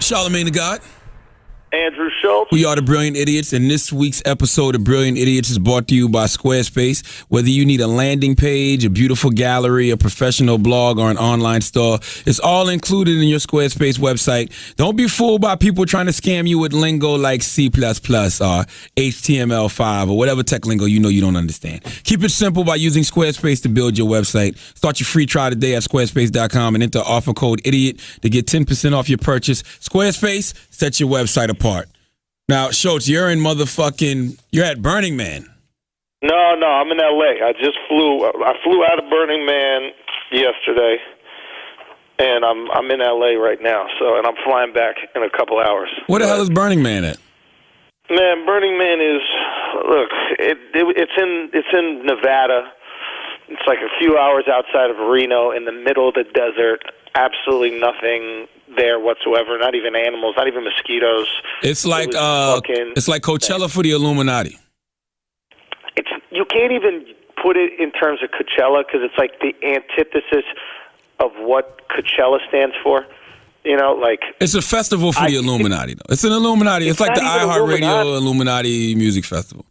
Charlemagne the God. Andrew Schultz. We are the Brilliant Idiots, and this week's episode of Brilliant Idiots is brought to you by Squarespace. Whether you need a landing page, a beautiful gallery, a professional blog, or an online store, it's all included in your Squarespace website. Don't be fooled by people trying to scam you with lingo like C++ or HTML5 or whatever tech lingo you know you don't understand. Keep it simple by using Squarespace to build your website. Start your free trial today at squarespace.com and enter offer code IDIOT to get 10% off your purchase. Squarespace, set your website apart. Now, Schultz, you're at Burning Man. No, I'm in L.A. I flew out of Burning Man yesterday, and I'm in L.A. right now. And I'm flying back in a couple hours. Where the hell is Burning Man at? Man, Burning Man is it's in Nevada. It's like a few hours outside of Reno, in the middle of the desert. Absolutely nothing there whatsoever. Not even animals. Not even mosquitoes. It's like Coachella for the Illuminati. You can't even put it in terms of Coachella because it's like the antithesis of what Coachella stands for. You know, like it's a festival for the Illuminati. Though it's an Illuminati. It's like the iHeartRadio Illuminati Music Festival.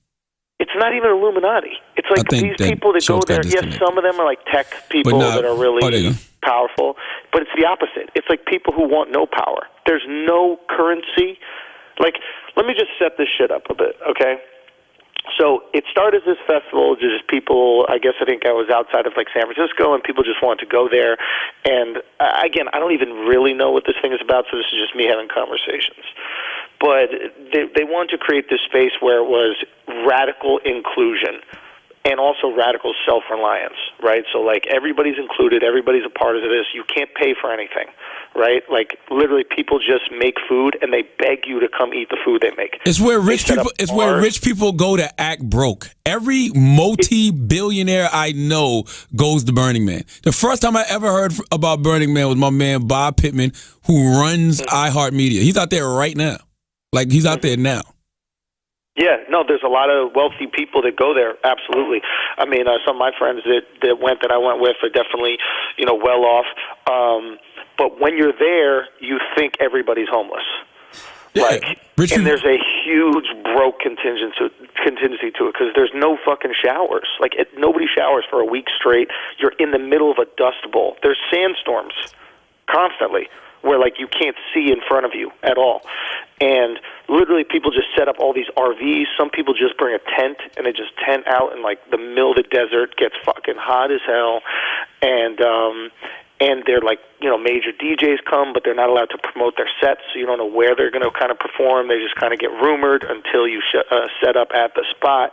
It's not even Illuminati. It's like these people that go there. Yes, some of them are like tech people that are really powerful, but it's the opposite. It's like people who want no power. There's no currency. Like, let me just set this shit up a bit, okay? So it started as this festival, just people, I think I was outside of like San Francisco, and people just wanted to go there. And again, I don't even really know what this thing is about, so this is just me having conversations. But they wanted to create this space where it was radical inclusion and also radical self-reliance, right? So, like, everybody's included, everybody's a part of this. You can't pay for anything, right? Like, literally, people just make food, and they beg you to come eat the food they make. It's where rich people go to act broke. Every multi-billionaire I know goes to Burning Man. The first time I ever heard about Burning Man was my man Bob Pittman, who runs iHeartMedia. He's out there right now. Like, he's out there now. Yeah, no, there's a lot of wealthy people that go there, absolutely. I mean, some of my friends that I went with are definitely, well off. But when you're there, you think everybody's homeless. Yeah, there's a huge broke contingency to it because there's no fucking showers. Like, nobody showers for a week straight. You're in the middle of a dust bowl. There's sandstorms constantly where, like, you can't see in front of you at all. And literally people just set up all these RVs. Some people just bring a tent and they just tent out in, like, the middle of the desert. Gets fucking hot as hell. And they're like, major DJs come, but they're not allowed to promote their sets, so you don't know where they're going to kind of perform. They just kind of get rumored until you set up at the spot.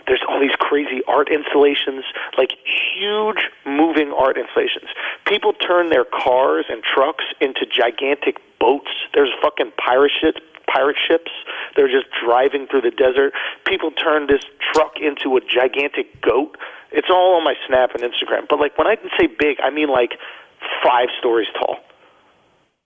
There's all these crazy art installations, like huge moving art installations. People turn their cars and trucks into gigantic boats. There's fucking pirate ships. They're just driving through the desert. People turn this truck into a gigantic goat. It's all on my Snap and Instagram. But, like, when I say big, I mean, like, 5 stories tall.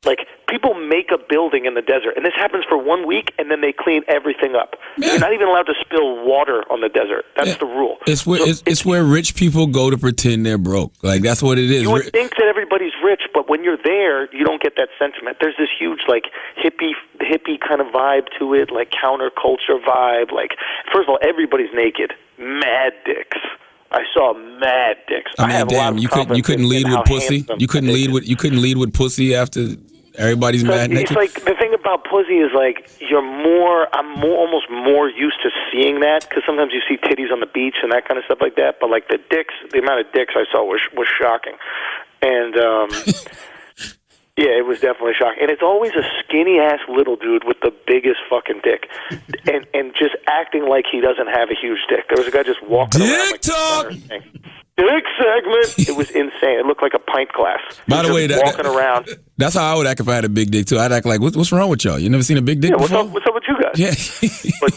Like, people make a building in the desert, and this happens for 1 week, and then they clean everything up. Yeah. You're not even allowed to spill water on the desert. That's the rule. It's where rich people go to pretend they're broke. Like, that's what it is. You would think that everybody's rich, but when you're there, you don't get that sentiment. There's this huge, like, hippie kind of vibe to it, like, counterculture vibe. Like, first of all, everybody's naked. Mad dicks. I saw mad dicks. You couldn't lead with pussy. You couldn't lead with pussy after everybody's mad naked. It's like the thing about pussy is like I'm almost more used to seeing that because sometimes you see titties on the beach and that kind of stuff like that. But like the amount of dicks I saw was shocking, and yeah, it was definitely shocking. And it's always a skinny ass little dude with the biggest fucking dick, and just acting like he doesn't have a huge dick. There was a guy just walking around like talk. Dick segment. It was insane. It looked like a pint glass. By the way, walking around. That's how I would act if I had a big dick too. I'd act like, what's wrong with y'all? You never seen a big dick before? What's up with you guys? Yeah. But,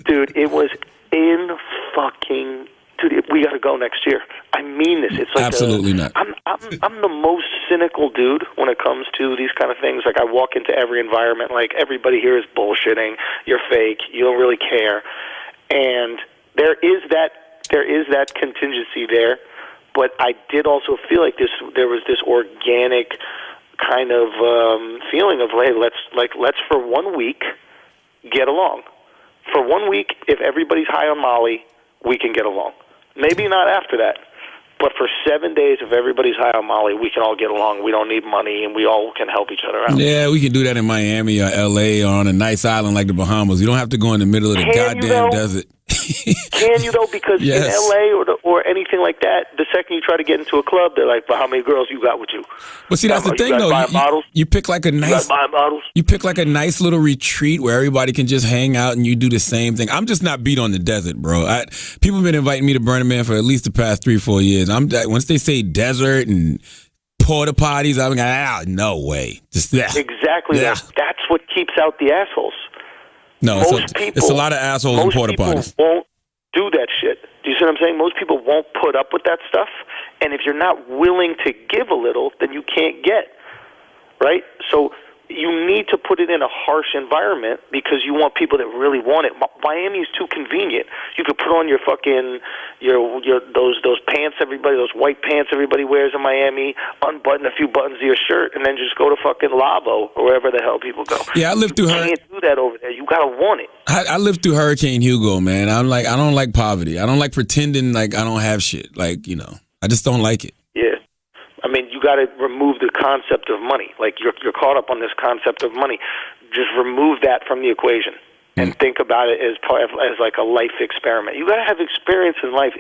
dude, it was in fucking. Dude, we got to go next year. I mean this. It's like absolutely not. I'm the most cynical dude when it comes to these kind of things. Like, I walk into every environment like everybody here is bullshitting. You're fake. You don't really care. And there is that contingency there, but I did also feel like there was this organic kind of feeling of, hey, let's for 1 week get along. For 1 week, if everybody's high on Molly, we can get along. Maybe not after that. But for 7 days, if everybody's high on Molly, we can all get along. We don't need money, and we all can help each other out. Yeah, we can do that in Miami or L.A. or on a nice island like the Bahamas. You don't have to go in the middle of the goddamn desert. Can you, though? Because yes. in L.A. or anything like that, the second you try to get into a club, they're like, "But how many girls you got with you?" Well, see, that's the thing, though. You pick like a nice, you pick like a nice little retreat where everybody can just hang out and you do the same thing. I'm just not beat on the desert, bro. People have been inviting me to Burning Man for at least the past 3-4 years. Once they say desert and porta potties, I'm like, no way. Just exactly. Yeah. That's what keeps out the assholes. No, it's a lot of assholes in porta potties. Most people won't do that shit. Do you see what I'm saying? Most people won't put up with that stuff, and if you're not willing to give a little, then you can't get, right? So you need to put it in a harsh environment because you want people that really want it. Miami is too convenient. You could put on your fucking those pants those white pants everybody wears in Miami, unbutton a few buttons of your shirt, and then just go to fucking Lavo or wherever the hell people go. Yeah, I lived through You can't do that over there. You gotta want it. I lived through Hurricane Hugo, man. I don't like poverty. I don't like pretending like I don't have shit. Like, I just don't like it. Yeah. I mean, you got to remove the concept of money. Like, you're caught up on this concept of money. Just remove that from the equation and think about it as like a life experiment. You got to have experience in life,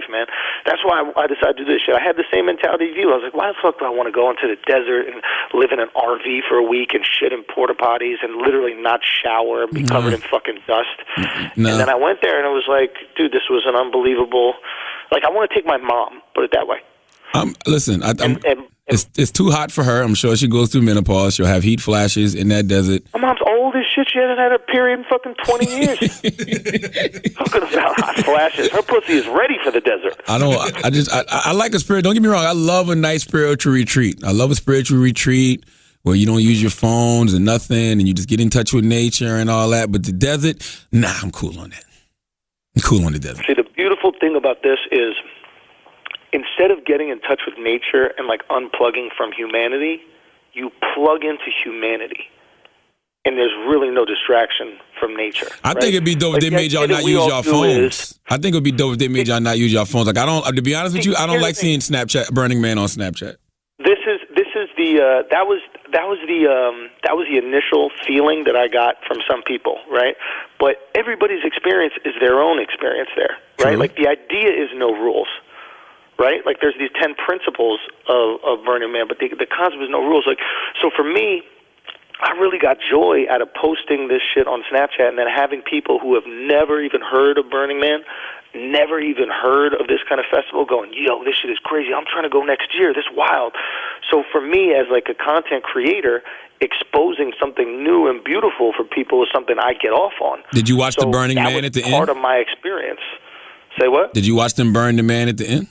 man. That's why I decided to do this shit. I had the same mentality as you. I was like, why the fuck do I want to go into the desert and live in an RV for a week and shit in porta potties and literally not shower and be covered in fucking dust? No. And then I went there and it was like, dude, this was an unbelievable. Like, I want to take my mom, put it that way. Listen, it's too hot for her. I'm sure she goes through menopause. She'll have heat flashes in that desert. My mom's old as shit. She hasn't had a period in fucking 20 years. Talking about hot flashes. Her pussy is ready for the desert. I like a spirit. Don't get me wrong. I love a nice spiritual retreat. I love a spiritual retreat where you don't use your phones and nothing and you just get in touch with nature and all that. But the desert, nah, I'm cool on that. I'm cool on the desert. See, the beautiful thing about this is, instead of getting in touch with nature and like unplugging from humanity, you plug into humanity. And there's really no distraction from nature. I think it'd be dope if they made y'all not use your phones. I think it'd be dope if they made y'all not use your phones. Like, to be honest with you, I don't like seeing Burning Man on Snapchat. This is the that was the initial feeling that I got from some people, right? But everybody's experience is their own experience there, right? True. Like, the idea is no rules. Right? Like, there's these 10 principles of Burning Man, but the concept is no rules. Like, so for me, I really got joy out of posting this shit on Snapchat and then having people who have never even heard of Burning Man, never even heard of this kind of festival going, yo, this shit is crazy. I'm trying to go next year. This is wild. So for me, as like a content creator, exposing something new and beautiful for people is something I get off on. Did you watch the Burning Man at the end? Part of my experience. Say what? Did you watch them burn the man at the end?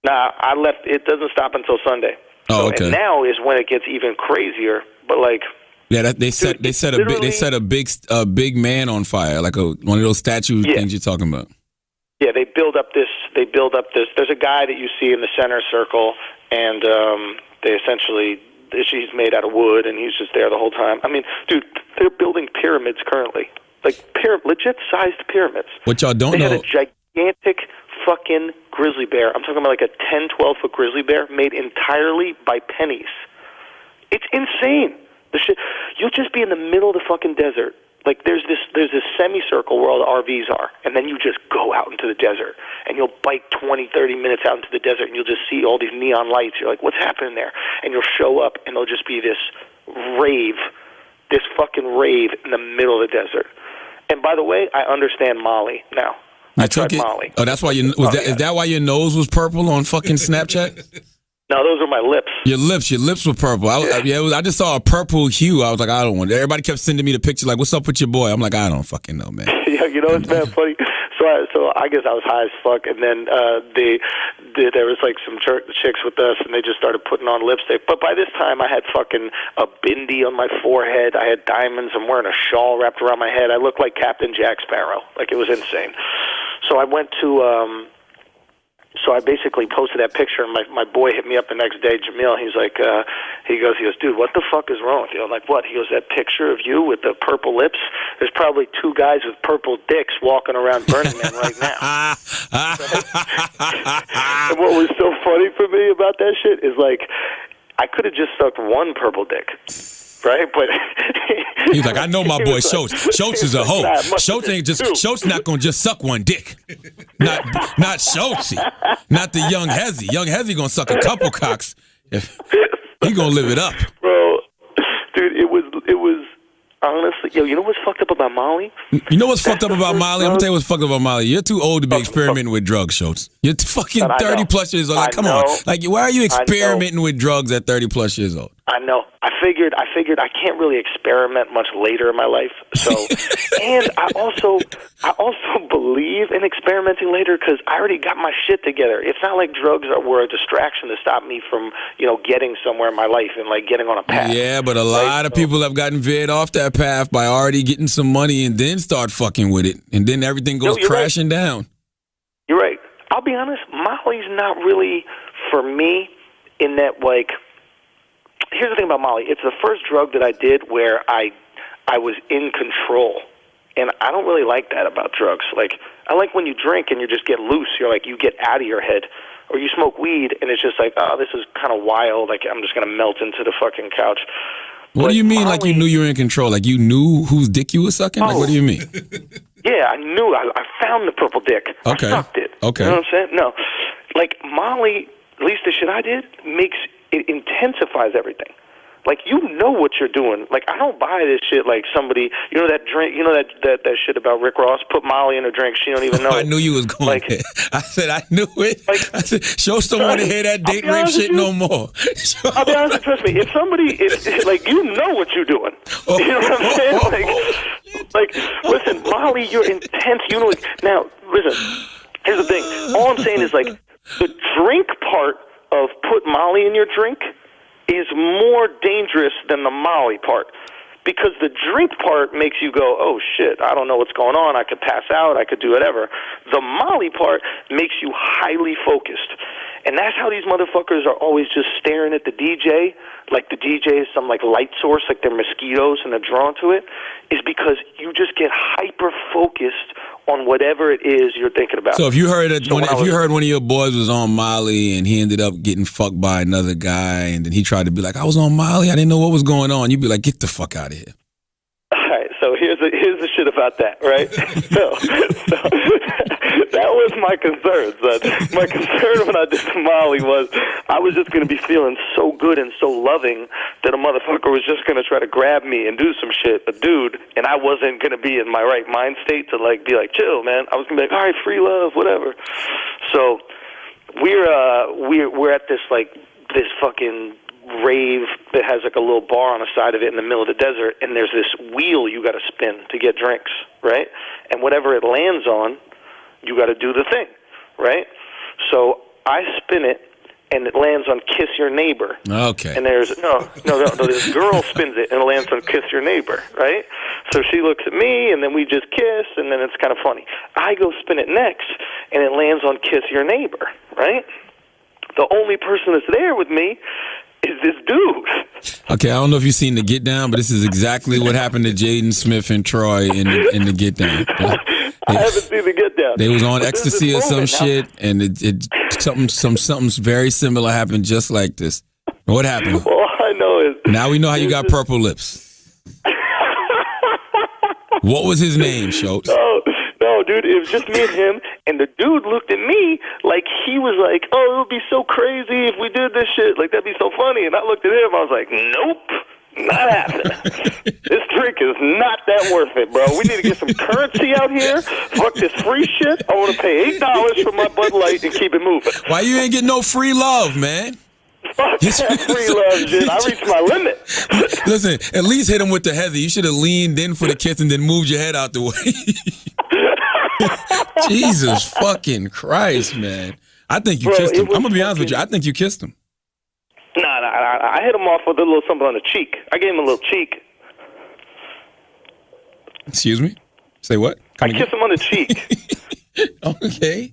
Nah, I left. It doesn't stop until Sunday. Oh, okay. And now is when it gets even crazier. But like, yeah, they set a big man on fire, like one of those statue things you're talking about. Yeah, they build up this. There's a guy that you see in the center circle, and they essentially, she's made out of wood, and he's just there the whole time. I mean, dude, they're building pyramids currently, like legit sized pyramids. What y'all don't know? They had a gigantic fucking grizzly bear. I'm talking about like a 10, 12-foot grizzly bear made entirely by pennies. It's insane. The shit. You'll just be in the middle of the fucking desert. Like, there's this semicircle where all the RVs are, and then you just go out into the desert, and you'll bike 20, 30 minutes out into the desert, and you'll just see all these neon lights. You're like, what's happening there? And you'll show up, and there'll just be this fucking rave in the middle of the desert. And by the way, I understand Molly now. I tried Molly. Oh, that's why is that why your nose was purple on fucking Snapchat? No, those are my lips. Your lips were purple. I just saw a purple hue. I was like, I don't want it. Everybody kept sending me the picture, like, what's up with your boy? I'm like, I don't fucking know, man. Yeah, it's mad funny. So I guess I was high as fuck, and then there was like some chicks with us, and they just started putting on lipstick. But by this time, I had fucking a bindi on my forehead. I had diamonds. I'm wearing a shawl wrapped around my head. I looked like Captain Jack Sparrow. Like, it was insane. So I went to So I basically posted that picture, and my boy hit me up the next day, Jamil. He's like, he goes, dude, what the fuck is wrong with you? I'm like, what? He goes, that picture of you with the purple lips. There's probably 2 guys with purple dicks walking around Burning Man right now. And what was so funny for me about that shit is like, I could have just sucked one purple dick. Right, but he's like, I know my boy Schultz. Schultz is a hoe. Schultz not gonna just suck one dick. Not Schultzy. Not the young Hezzy. Young Hezzy gonna suck a couple cocks. He gonna live it up, bro. Dude, it was honestly, you know what's fucked up about Molly? You know what's fucked up about Molly? I'm gonna tell you what's fucked up about Molly. You're too old to be experimenting with drugs, Schultz. You're fucking 30 plus years old. Like, come on. Like, why are you experimenting with drugs at 30 plus years old? I know. I figured I can't really experiment much later in my life. So, and I also believe in experimenting later because I already got my shit together. It's not like drugs were a distraction to stop me from, getting somewhere in my life and like getting on a path. Yeah, but a lot of people have gotten veered off that path by already getting some money and then start fucking with it, and then everything goes crashing down. You're right. I'll be honest. Molly's not really for me in that like. Here's the thing about Molly. It's the first drug that I did where I was in control. And I don't really like that about drugs. Like, I like when you drink and you just get loose. You're like, you get out of your head. Or you smoke weed and it's just like, oh, this is kind of wild. Like, I'm just going to melt into the fucking couch. What do you mean, Molly, like you knew you were in control? Like you knew whose dick you were sucking? Like, what do you mean? Yeah, I knew. I found the purple dick. Okay. I sucked it. Okay. You know what I'm saying? No. Like, Molly, at least the shit I did, it intensifies everything. Like, you know what you're doing. Like, I don't buy this shit like somebody, that drink, that shit about Rick Ross, put Molly in a drink, she don't even know. I knew you was going there. I said, I knew it. Like, I said, Schultz don't want to hear that date rape shit no more. I'll be honest, trust me, if somebody, like, you know what you're doing. You know what I'm saying? Like, listen, Molly, you're intense. You know, now, listen, here's the thing. All I'm saying is, like, the drink part of put Molly in your drink is more dangerous than the Molly part. Because the drink part makes you go, oh, shit, I don't know what's going on. I could pass out. I could do whatever. The Molly part makes you highly focused. And that's how these motherfuckers are always just staring at the DJ, like the DJ is some like light source, like they're mosquitoes and they're drawn to it, is because you just get hyper-focused on whatever it is you're thinking about. So if you heard heard one of your boys was on Molly and he ended up getting fucked by another guy and then he tried to be like, I was on Molly, I didn't know what was going on, you'd be like, get the fuck out of here. All right, so here's the shit about that, right? so that was my concern. My concern when I did the Molly was I was just going to be feeling so good and so loving that a motherfucker was just going to try to grab me and do some shit, a dude, and I wasn't going to be in my right mind state to like be like, chill, man. I was going to be like, all right, free love, whatever. So we're at this fucking rave that has like a little bar on the side of it in the middle of the desert, and there's this wheel you got to spin to get drinks, right? And whatever it lands on, you got to do the thing, right? So I spin it, and it lands on Kiss Your Neighbor. Okay. And there's no. This girl spins it, and it lands on Kiss Your Neighbor, right? So she looks at me, and then we just kiss, and then it's kind of funny. I go spin it next, and it lands on Kiss Your Neighbor, right? The only person that's there with me is this dude. Okay, I don't know if you've seen The Get Down, but this is exactly what happened to Jaden Smith and Troy in the Get Down. I haven't seen The Get Down. They was on ecstasy or some shit, and something very similar happened just like this. What happened? All I know is now we know how you got purple lips. What was his name, Schultz? No, dude, it was just me and him, and the dude looked at me like he was like, oh, it would be so crazy if we did this shit. Like, that'd be so funny. And I looked at him, I was like, nope, not happening. This drink is not that worth it, bro. We need to get some currency out here. Fuck this free shit. I want to pay $8 for my Bud Light and keep it moving. Why you ain't getting no free love, man? Fuck that free love shit. I reached my limit. Listen, at least hit him with the heather. You should have leaned in for the kiss and then moved your head out the way. Jesus fucking Christ, man. I think you kissed him. I'm going to be honest with you. I think you kissed him. Nah, I hit him off with a little something on the cheek. I gave him a little cheek. Excuse me? Say what? I kissed him on the cheek. Okay.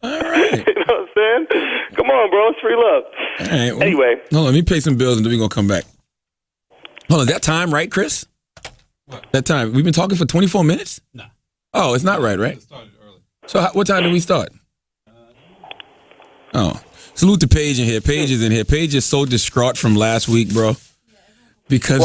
All right. You know what I'm saying? Come on, bro. It's free love. All right. Well, Anyway. hold on. Let me pay some bills and then we're going to come back. Hold on. That time, right, Chris? What? That time. We've been talking for 24 minutes? Nah. Oh, it's not right? It started early. So what time did we start? Oh. Salute to Paige in here. Paige is in here. Paige is so distraught from last week, bro. Because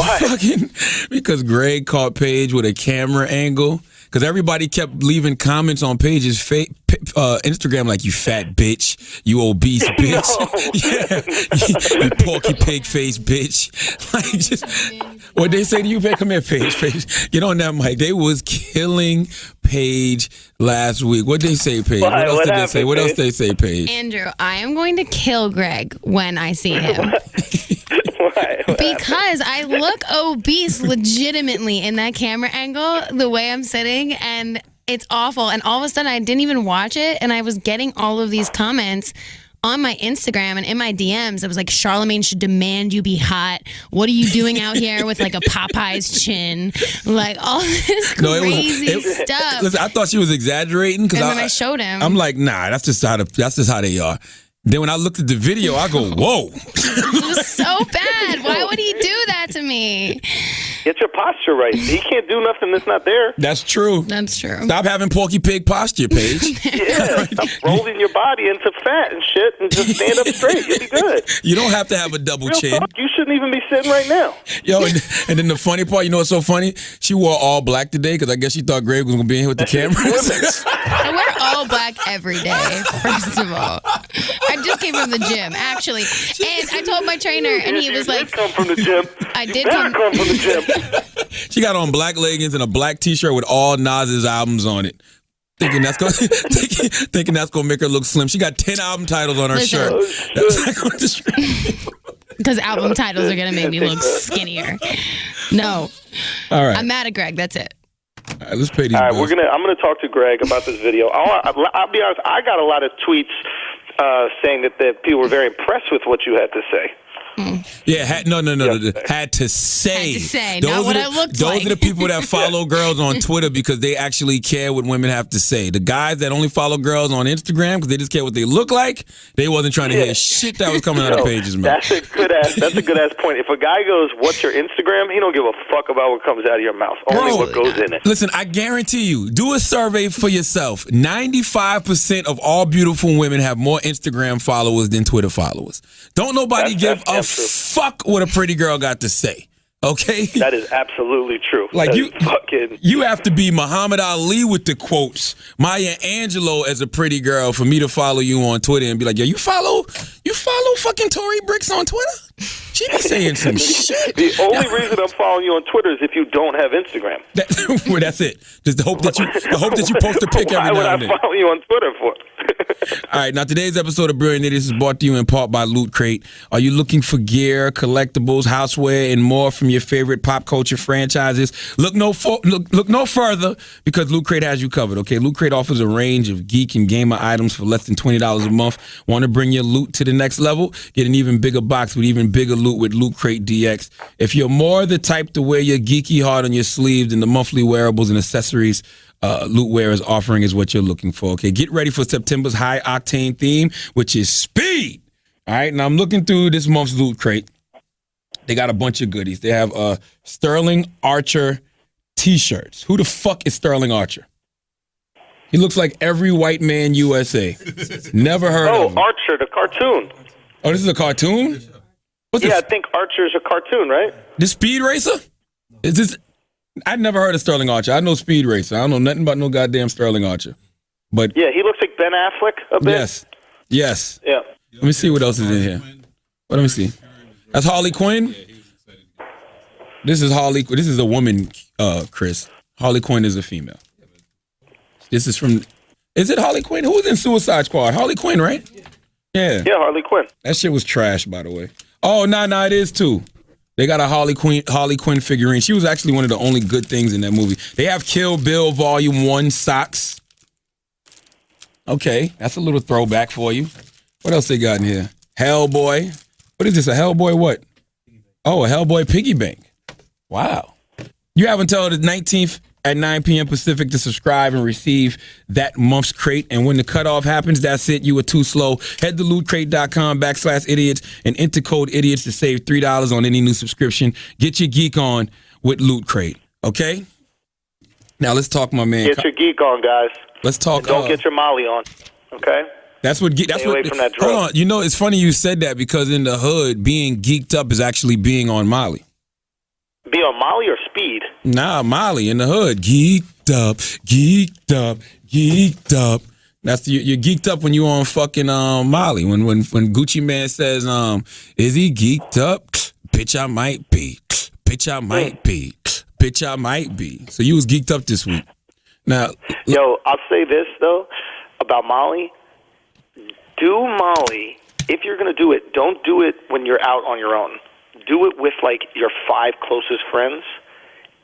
because Greg caught Paige with a camera angle. Because everybody kept leaving comments on Paige's Instagram like, you fat bitch, you obese bitch, yeah, you porky pig face bitch. Like, just what they say to you, Paige? Come here, Paige, get on that mic. They was killing Paige last week. What they say, Paige? What else did they say? What else they say, Paige? Andrew, I am going to kill Greg when I see him. Why? Because I look obese legitimately in that camera angle, the way I'm sitting, and it's awful. And all of a sudden, I didn't even watch it, and I was getting all of these comments on my Instagram and in my DMs. It was like, Charlamagne should demand you be hot. What are you doing out here with like a Popeye's chin? Like all this crazy stuff. Listen, I thought she was exaggerating because and then I showed him. I'm like, nah, that's just how they are. Then when I looked at the video, I go, whoa. It was so bad. Why would he do that to me? Get your posture right. He can't do nothing that's not there. That's true. That's true. Stop having porky pig posture, Paige. Yeah, stop rolling your body into fat and shit and just stand up straight. You'll be good. You don't have to have a double Real chin. talk, you shouldn't even be sitting right now. Yo, and then the funny part, you know what's so funny? She wore all black today because I guess she thought Greg was going to be in here with the cameras. I wear all black every day, first of all. I just came from the gym, actually. And I told my trainer, and he was like... You did come from the gym. I did come from the gym. She got on black leggings and a black T-shirt with all Nas's albums on it. Thinking that's gonna make her look slim. She got 10 album titles on her shirt. Because album titles are gonna make me look skinnier. No. All right. I'm mad at Greg. That's it. All right, let's pay these All right, bills. I'm gonna talk to Greg about this video. I'll be honest. I got a lot of tweets saying that people were very impressed with what you had to say. Yeah, had to say. Not what I looked like. Those are the people that follow girls on Twitter because they actually care what women have to say. The guys that only follow girls on Instagram because they just care what they look like, they wasn't trying to hear shit that was coming out of Paige's mouth. That's a good ass point. If a guy goes, "What's your Instagram?" He don't give a fuck about what comes out of your mouth. Only what goes in it. Listen, I guarantee you, do a survey for yourself. 95% of all beautiful women have more Instagram followers than Twitter followers. Don't nobody give a fuck what a pretty girl got to say. Okay? That is absolutely true. Like that you have to be Muhammad Ali with the quotes, Maya Angelou as a pretty girl for me to follow you on Twitter and be like, yo, you follow fucking Tory Bricks on Twitter? She be saying some shit. The only reason I'm following you on Twitter is if you don't have Instagram. Well, that's it. Just the hope that you post a pic every now and then. Why would I follow you on Twitter for? All right, now today's episode of Brilliant Idiots is brought to you in part by Loot Crate. Are you looking for gear, collectibles, houseware, and more from your favorite pop culture franchises? Look no further because Loot Crate has you covered, okay? Loot Crate offers a range of geek and gamer items for less than $20 a month. Want to bring your loot to the next level? Get an even bigger box with even bigger loot with Loot Crate DX. If you're more the type to wear your geeky heart on your sleeve than the monthly wearables and accessories Lootwear is offering is what you're looking for. Okay, get ready for September's high octane theme, which is speed. All right, now I'm looking through this month's Loot Crate. They got a bunch of goodies. They have Sterling Archer T-shirts. Who the fuck is Sterling Archer? He looks like every white man USA. Never heard of him. Oh, Archer, the cartoon. Oh, this is a cartoon? I think Archer's a cartoon, right? The Speed Racer? Is this? I'd never heard of Sterling Archer. I know Speed Racer. I don't know nothing about no goddamn Sterling Archer. But yeah, he looks like Ben Affleck a bit. Yes. Yeah. Let me see what else is in here. Let me see. That's Harley Quinn? This is Harley. This is a woman, Chris. Harley Quinn is a female. This is from... Is it Harley Quinn? Who was in Suicide Squad? Harley Quinn, right? Yeah. Yeah, Harley Quinn. That shit was trash, by the way. Oh, no, it is too. They got a Harley Quinn figurine. She was actually one of the only good things in that movie. They have Kill Bill Volume 1 socks. Okay, that's a little throwback for you. What else they got in here? Hellboy. What is this, a Hellboy what? Oh, a Hellboy piggy bank. Wow. You have until the 19th at 9 p.m. Pacific to subscribe and receive that month's crate. And when the cutoff happens, that's it. You were too slow. Head to lootcrate.com/idiots and enter code idiots to save $3 on any new subscription. Get your geek on with Loot Crate. Okay? Now let's talk, my man. Get your geek on, guys. Let's talk. And don't get your Molly on. Okay? That's what. Stay away from that drug. Hold on. You know, it's funny you said that because in the hood, being geeked up is actually being on Molly. Be on Molly or speed? Nah, Molly in the hood. Geeked up, geeked up, geeked up. That's you're geeked up when you on fucking Molly. When Gucci Man says, is he geeked up? Bitch, I might be. Bitch, I might be. Bitch, I might be. So you was geeked up this week. Now, yo, I'll say this though about Molly. Do Molly, if you're going to do it, don't do it when you're out on your own. Do it with, like, your 5 closest friends,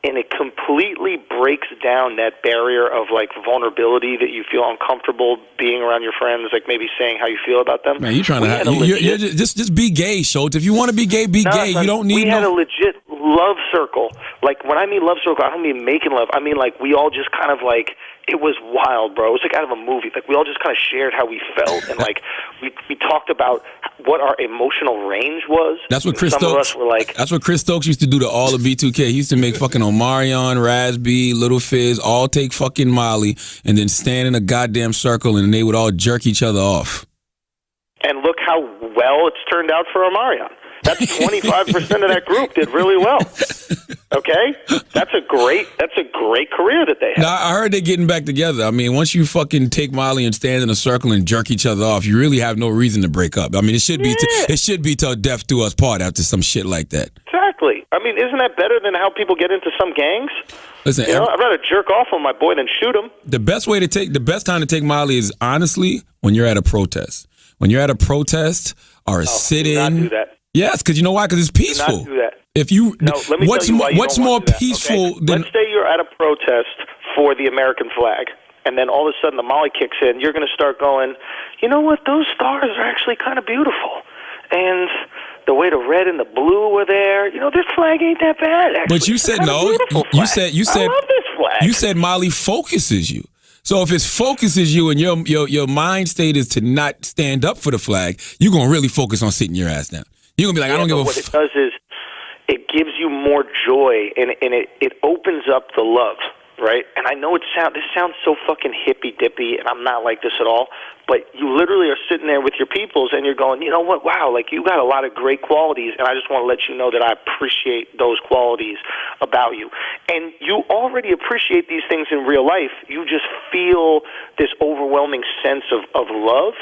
and it completely breaks down that barrier of, like, vulnerability that you feel uncomfortable being around your friends, like maybe saying how you feel about them. Man, you're trying to just be gay, Schultz. If you want to be gay, be gay. You don't need We had a legit love circle. Like, when I mean love circle, I don't mean making love. I mean, like, we all just kind of, like, it was wild, bro. It was like out of a movie. Like, we all just kind of shared how we felt, and like we talked about what our emotional range was. That's what Chris Stokes. Some of us were like. That's what Chris Stokes used to do to all of B2K. He used to make fucking Omarion, Raz-B, Little Fizz all take fucking Molly and then stand in a goddamn circle, and they would all jerk each other off. And look how well it's turned out for Omarion. That's 25% of that group did really well. Okay? That's a great career that they have. Now, I heard they're getting back together. I mean, once you fucking take Molly and stand in a circle and jerk each other off, you really have no reason to break up. I mean, it should be till death do us part after some shit like that. Exactly. I mean, isn't that better than how people get into some gangs? Listen, I'd rather jerk off on my boy than shoot him. The best time to take Molly is honestly when you're at a protest. When you're at a protest or a sit-in. Do not do that. Yes, because you know why? Because it's peaceful. Do not do that. If you, let me tell you why you what's don't more want to do that, peaceful okay? than? Let's say you're at a protest for the American flag, and then all of a sudden the Molly kicks in. You're going to start going, you know what? Those stars are actually kind of beautiful, and the way the red and the blue were there. You know, this flag ain't that bad. Actually. But you said no. You said I love this flag. You said Molly focuses you. So if it focuses you and your mind state is to not stand up for the flag, you're gonna really focus on sitting your ass down. You're gonna be like, I don't give a. What it does is, it gives you more joy and it opens up the love, right? And I know this sounds so fucking hippy dippy, and I'm not like this at all. But you literally are sitting there with your peoples, and you're going, you know what? Wow, like you got a lot of great qualities, and I just want to let you know that I appreciate those qualities about you. And you already appreciate these things in real life. You just feel this overwhelming sense of love.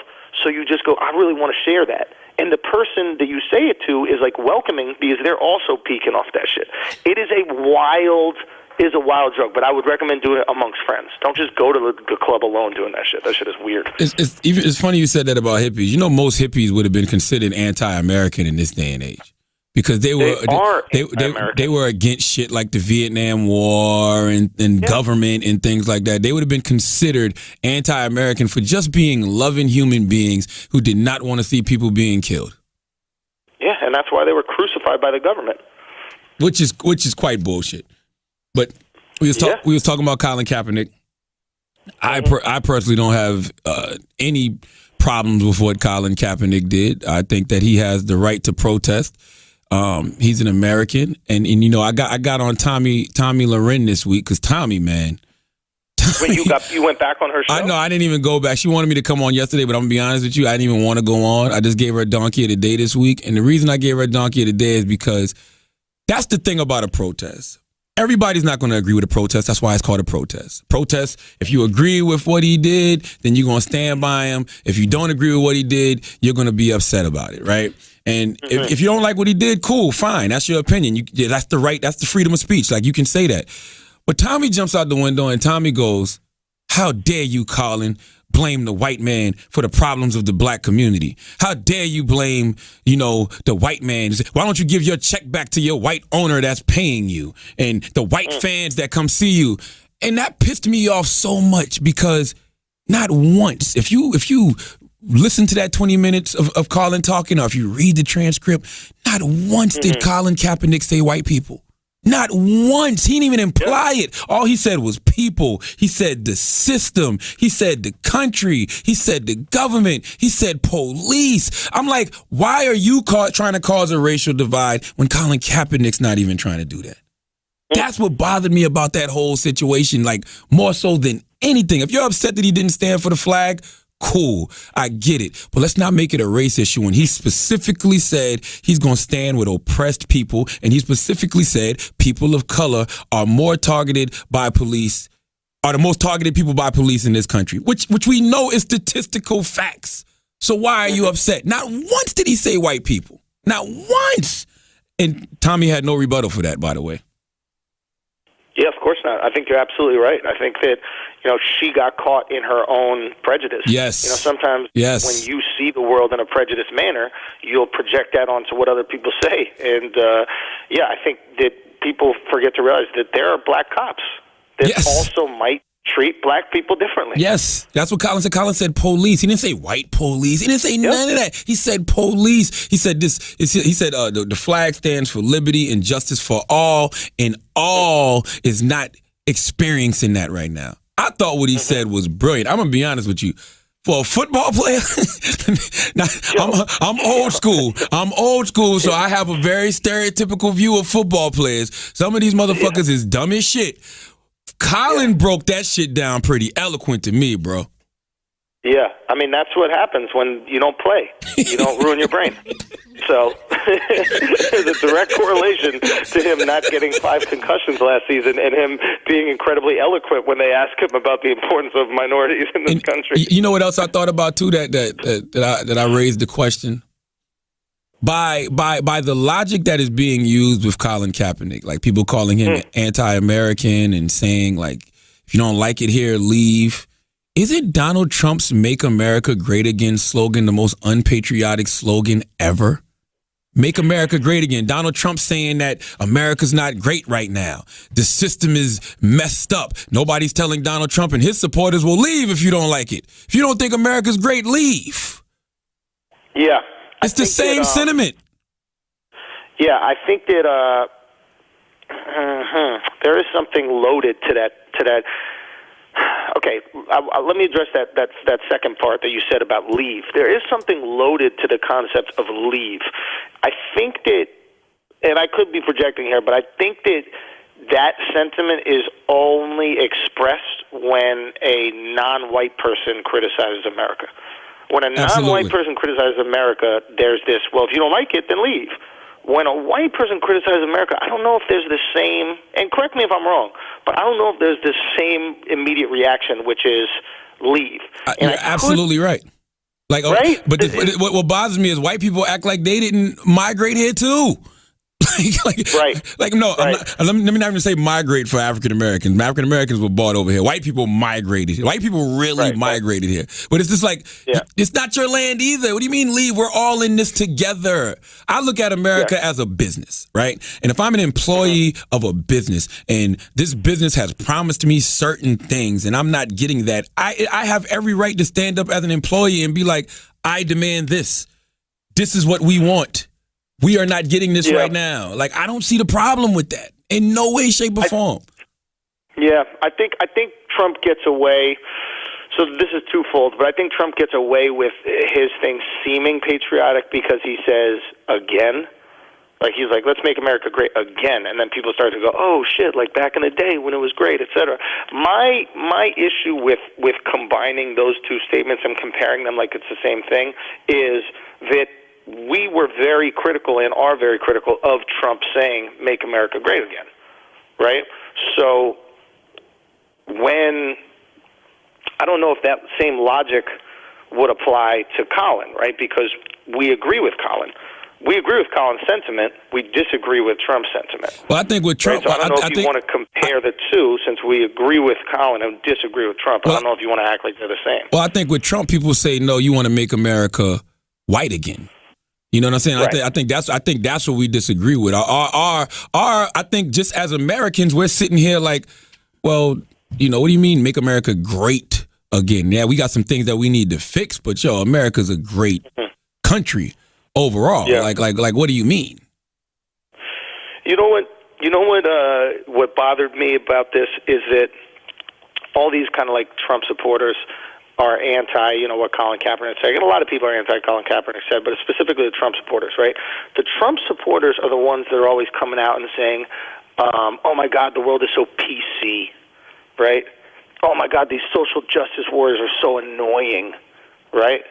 So you just go, I really want to share that. And the person that you say it to is like welcoming because they're also peeking off that shit. It is a wild drug, but I would recommend doing it amongst friends. Don't just go to the club alone doing that shit. That shit is weird. It's funny you said that about hippies. You know, most hippies would have been considered anti-American in this day and age because they were against shit like the Vietnam War and government and things like that. They would have been considered anti-American for just being loving human beings who did not want to see people being killed. Yeah, and that's why they were crucified by the government. Which is quite bullshit. But we was talking about Colin Kaepernick. I personally don't have any problems with what Colin Kaepernick did. I think that he has the right to protest. He's an American, and you know I got on Tommy Loren this week because Tommy, man. Wait, you went back on her show? I didn't even go back. She wanted me to come on yesterday, but I'm gonna be honest with you, I didn't even want to go on. I just gave her a donkey of the day this week, and the reason I gave her a donkey of the day is because that's the thing about a protest. Everybody's not going to agree with a protest. That's why it's called a protest. Protest, if you agree with what he did, then you're going to stand by him. If you don't agree with what he did, you're going to be upset about it, right? And if you don't like what he did, cool, fine. That's your opinion. That's the right. That's the freedom of speech. Like, you can say that. But Tommy jumps out the window and Tommy goes, how dare you, Colin, blame the white man for the problems of the black community? How dare you blame, the white man? Why don't you give your check back to your white owner that's paying you and the white fans that come see you? And that pissed me off so much because not once, if you listen to that 20 minutes of Colin talking, or if you read the transcript, not once did Colin Kaepernick say white people. Not once. He didn't even imply it. All he said was people. He said the system. He said the country. He said the government. He said police. I'm like, why are you trying to cause a racial divide when Colin Kaepernick's not even trying to do that? That's what bothered me about that whole situation, like more so than anything. If you're upset that he didn't stand for the flag, cool, I get it. But let's not make it a race issue when he specifically said he's going to stand with oppressed people, and he specifically said people of color are more targeted by police, are the most targeted people by police in this country, which we know is statistical facts. So why are you upset? Not once did he say white people. Not once. And Tommy had no rebuttal for that, by the way. Yeah, of course not. I think you're absolutely right. I think that, she got caught in her own prejudice. Yes. Sometimes when you see the world in a prejudiced manner, you'll project that onto what other people say. And, I think that people forget to realize that there are black cops that also might treat black people differently. Yes, that's what Colin said. Colin said police. He didn't say white police. He didn't say none of that. He said police. He said this. He said the flag stands for liberty and justice for all, and all is not experiencing that right now. I thought what he said was brilliant. I'm gonna be honest with you. For a football player, now, I'm old school. I'm old school, so I have a very stereotypical view of football players. Some of these motherfuckers is dumb as shit. Colin broke that shit down pretty eloquent to me, bro. Yeah, I mean, that's what happens when you don't play. You don't ruin your brain. So there's a direct correlation to him not getting 5 concussions last season and him being incredibly eloquent when they ask him about the importance of minorities in this country. You know what else I thought about, too, that I raised the question? By the logic that is being used with Colin Kaepernick, like people calling him anti-American and saying, like, if you don't like it here, leave. Isn't Donald Trump's Make America Great Again slogan the most unpatriotic slogan ever? Make America great again. Donald Trump saying that America's not great right now. The system is messed up. Nobody's telling Donald Trump and his supporters will leave if you don't like it. If you don't think America's great, leave. Yeah. It's the same sentiment. Yeah, I think that there is something loaded to that. Okay, let me address that second part that you said about leave. There is something loaded to the concept of leave. I think that, and I could be projecting here, but I think that sentiment is only expressed when a non-white person criticizes America. When a non-white person criticizes America, there's this, well, if you don't like it, then leave. When a white person criticizes America, I don't know if there's the same, and correct me if I'm wrong, but I don't know if there's the same immediate reaction, which is leave. You're absolutely right. Like, right? But what bothers me is white people act like they didn't migrate here too. Right. Like no, right. Let me not even say migrate for African Americans. African Americans were bought over here. White people migrated. White people really migrated here. But it's just like, it's not your land either. What do you mean leave? We're all in this together. I look at America as a business, right? And if I'm an employee of a business and this business has promised me certain things and I'm not getting that, I have every right to stand up as an employee and be like, I demand this. This is what we want. We are not getting this right now. Like, I don't see the problem with that in no way, shape, or form. Yeah, I think Trump gets away. So this is twofold, but I think Trump gets away with his thing seeming patriotic because he says again. Like, he's like, let's make America great again. And then people start to go, oh, shit, like back in the day when it was great, et cetera. My issue with combining those two statements and comparing them like it's the same thing is that we were very critical and are very critical of Trump saying, make America great again, right? So I don't know if that same logic would apply to Colin, right? Because we agree with Colin. We agree with Colin's sentiment. We disagree with Trump's sentiment. Well, I think with Trump... Right? So I don't know if you want to compare the two, since we agree with Colin and disagree with Trump. I don't know if you want to act like they're the same. Well, I think with Trump, people say, no, you want to make America white again. You know what I'm saying? Right. I think that's what we disagree with. I think just as Americans, we're sitting here like, well, you know, what do you mean make America great again? Yeah, we got some things that we need to fix, but America's a great country overall. Yeah. Like what do you mean? You know what? what bothered me about this is that all these kind of like Trump supporters are anti, what Colin Kaepernick said. And a lot of people are anti Colin Kaepernick said, but specifically the Trump supporters, right? The Trump supporters are the ones that are always coming out and saying, oh my God, the world is so PC, right? Oh my God, these social justice warriors are so annoying, right?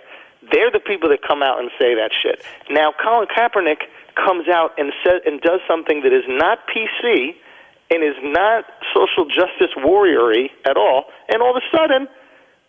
They're the people that come out and say that shit. Now, Colin Kaepernick comes out and says and does something that is not PC and is not social justice warrior-y at all, and all of a sudden,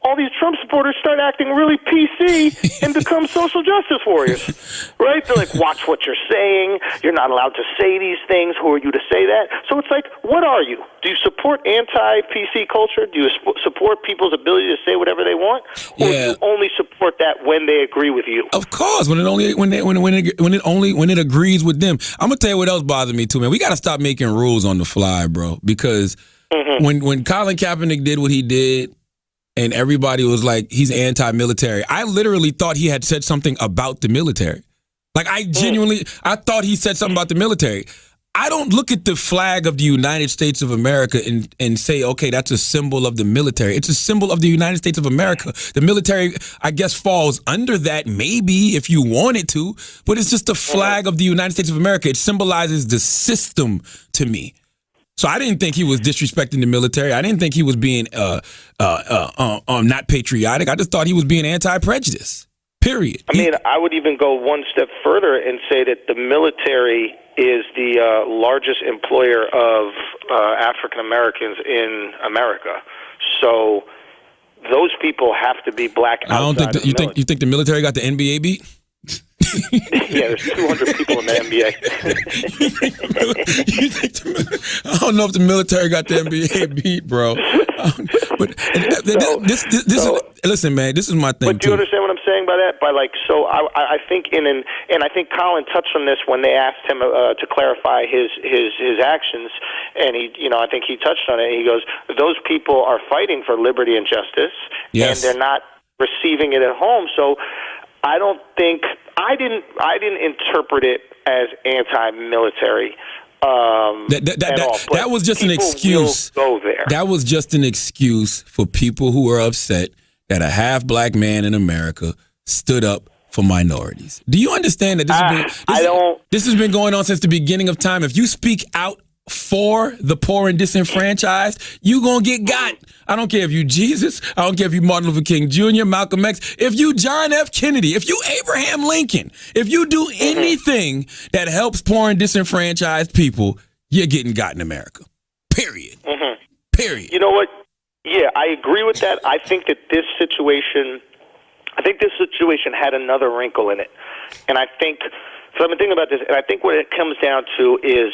all these Trump supporters start acting really PC and become social justice warriors, right? They're like, watch what you're saying. You're not allowed to say these things. Who are you to say that? So it's like, what are you? Do you support anti-PC culture? Do you support people's ability to say whatever they want? Or do you only support that when they agree with you? Of course, when it agrees with them. I'm gonna tell you what else bothers me too, man. We gotta stop making rules on the fly, bro. Because when Colin Kaepernick did what he did, and everybody was like, he's anti-military, I literally thought he had said something about the military. Like, I thought he said something about the military. I don't look at the flag of the United States of America and say, okay, that's a symbol of the military. It's a symbol of the United States of America. The military, I guess, falls under that, maybe, if you wanted to, but it's just the flag of the United States of America. It symbolizes the system to me. So I didn't think he was disrespecting the military. I didn't think he was being not patriotic. I just thought he was being anti-prejudice, period. I mean, I would even go one step further and say that the military is the largest employer of African Americans in America. So those people have to be black outside. I don't think you think the military got the NBA beat? Yeah, there's 200 people in the NBA. I don't know if the military got the NBA beat, bro. But listen, man, this is my thing. But do you understand what I'm saying by that? I think and I think Colin touched on this when they asked him to clarify his actions, and I think he touched on it. He goes, those people are fighting for liberty and justice, and they're not receiving it at home. So I didn't interpret it as anti-military. That was just an excuse. Go there. That was just an excuse for people who are upset that a half-black man in America stood up for minorities. Do you understand that this has been going on since the beginning of time? If you speak out for the poor and disenfranchised, you gonna get got. I don't care if you Jesus, I don't care if you Martin Luther King Jr., Malcolm X, if you John F. Kennedy, if you Abraham Lincoln, if you do anything that helps poor and disenfranchised people, you're getting got in America. Period. Period. You know what? Yeah, I agree with that. I think this situation had another wrinkle in it. And I think, so I've been thinking about this, and I think what it comes down to is,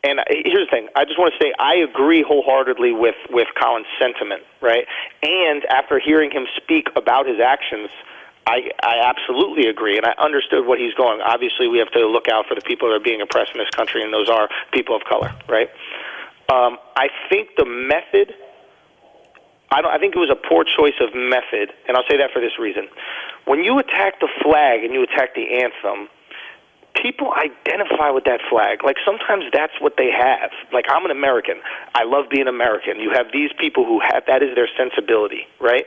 and here's the thing. I just want to say I agree wholeheartedly with Colin's sentiment, right? And after hearing him speak about his actions, I absolutely agree, and I understood what he's going. Obviously, we have to look out for the people that are being oppressed in this country, and those are people of color, right? I think the method, I think it was a poor choice of method, and I'll say that for this reason. When you attack the flag and you attack the anthem, people identify with that flag. Like, sometimes that's what they have. Like, I'm an American. I love being American. You have these people who have, that is their sensibility, right?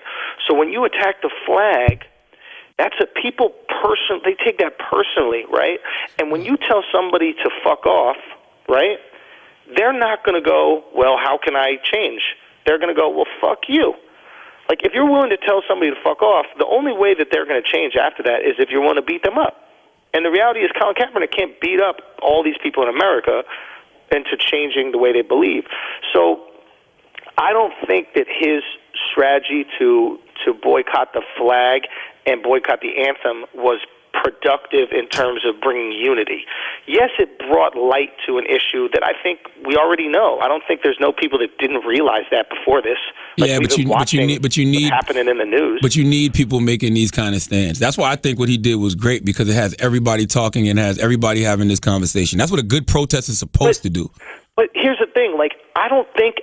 So when you attack the flag, that's they take that personally, right? And when you tell somebody to fuck off, right, they're not going to go, well, how can I change? They're going to go, well, fuck you. Like, if you're willing to tell somebody to fuck off, the only way that they're going to change after that is if you want to beat them up. And the reality is Colin Kaepernick can't beat up all these people in America into changing the way they believe. So I don't think that his strategy to boycott the flag and boycott the anthem was productive in terms of bringing unity. Yes, it brought light to an issue that I think we already know. I don't think there's no people that didn't realize that before this. Like, yeah, but you need what's happening in the news. But you need people making these kind of stands. That's why I think what he did was great, because it has everybody talking and has everybody having this conversation. That's what a good protest is supposed to do. But here's the thing: like, I don't think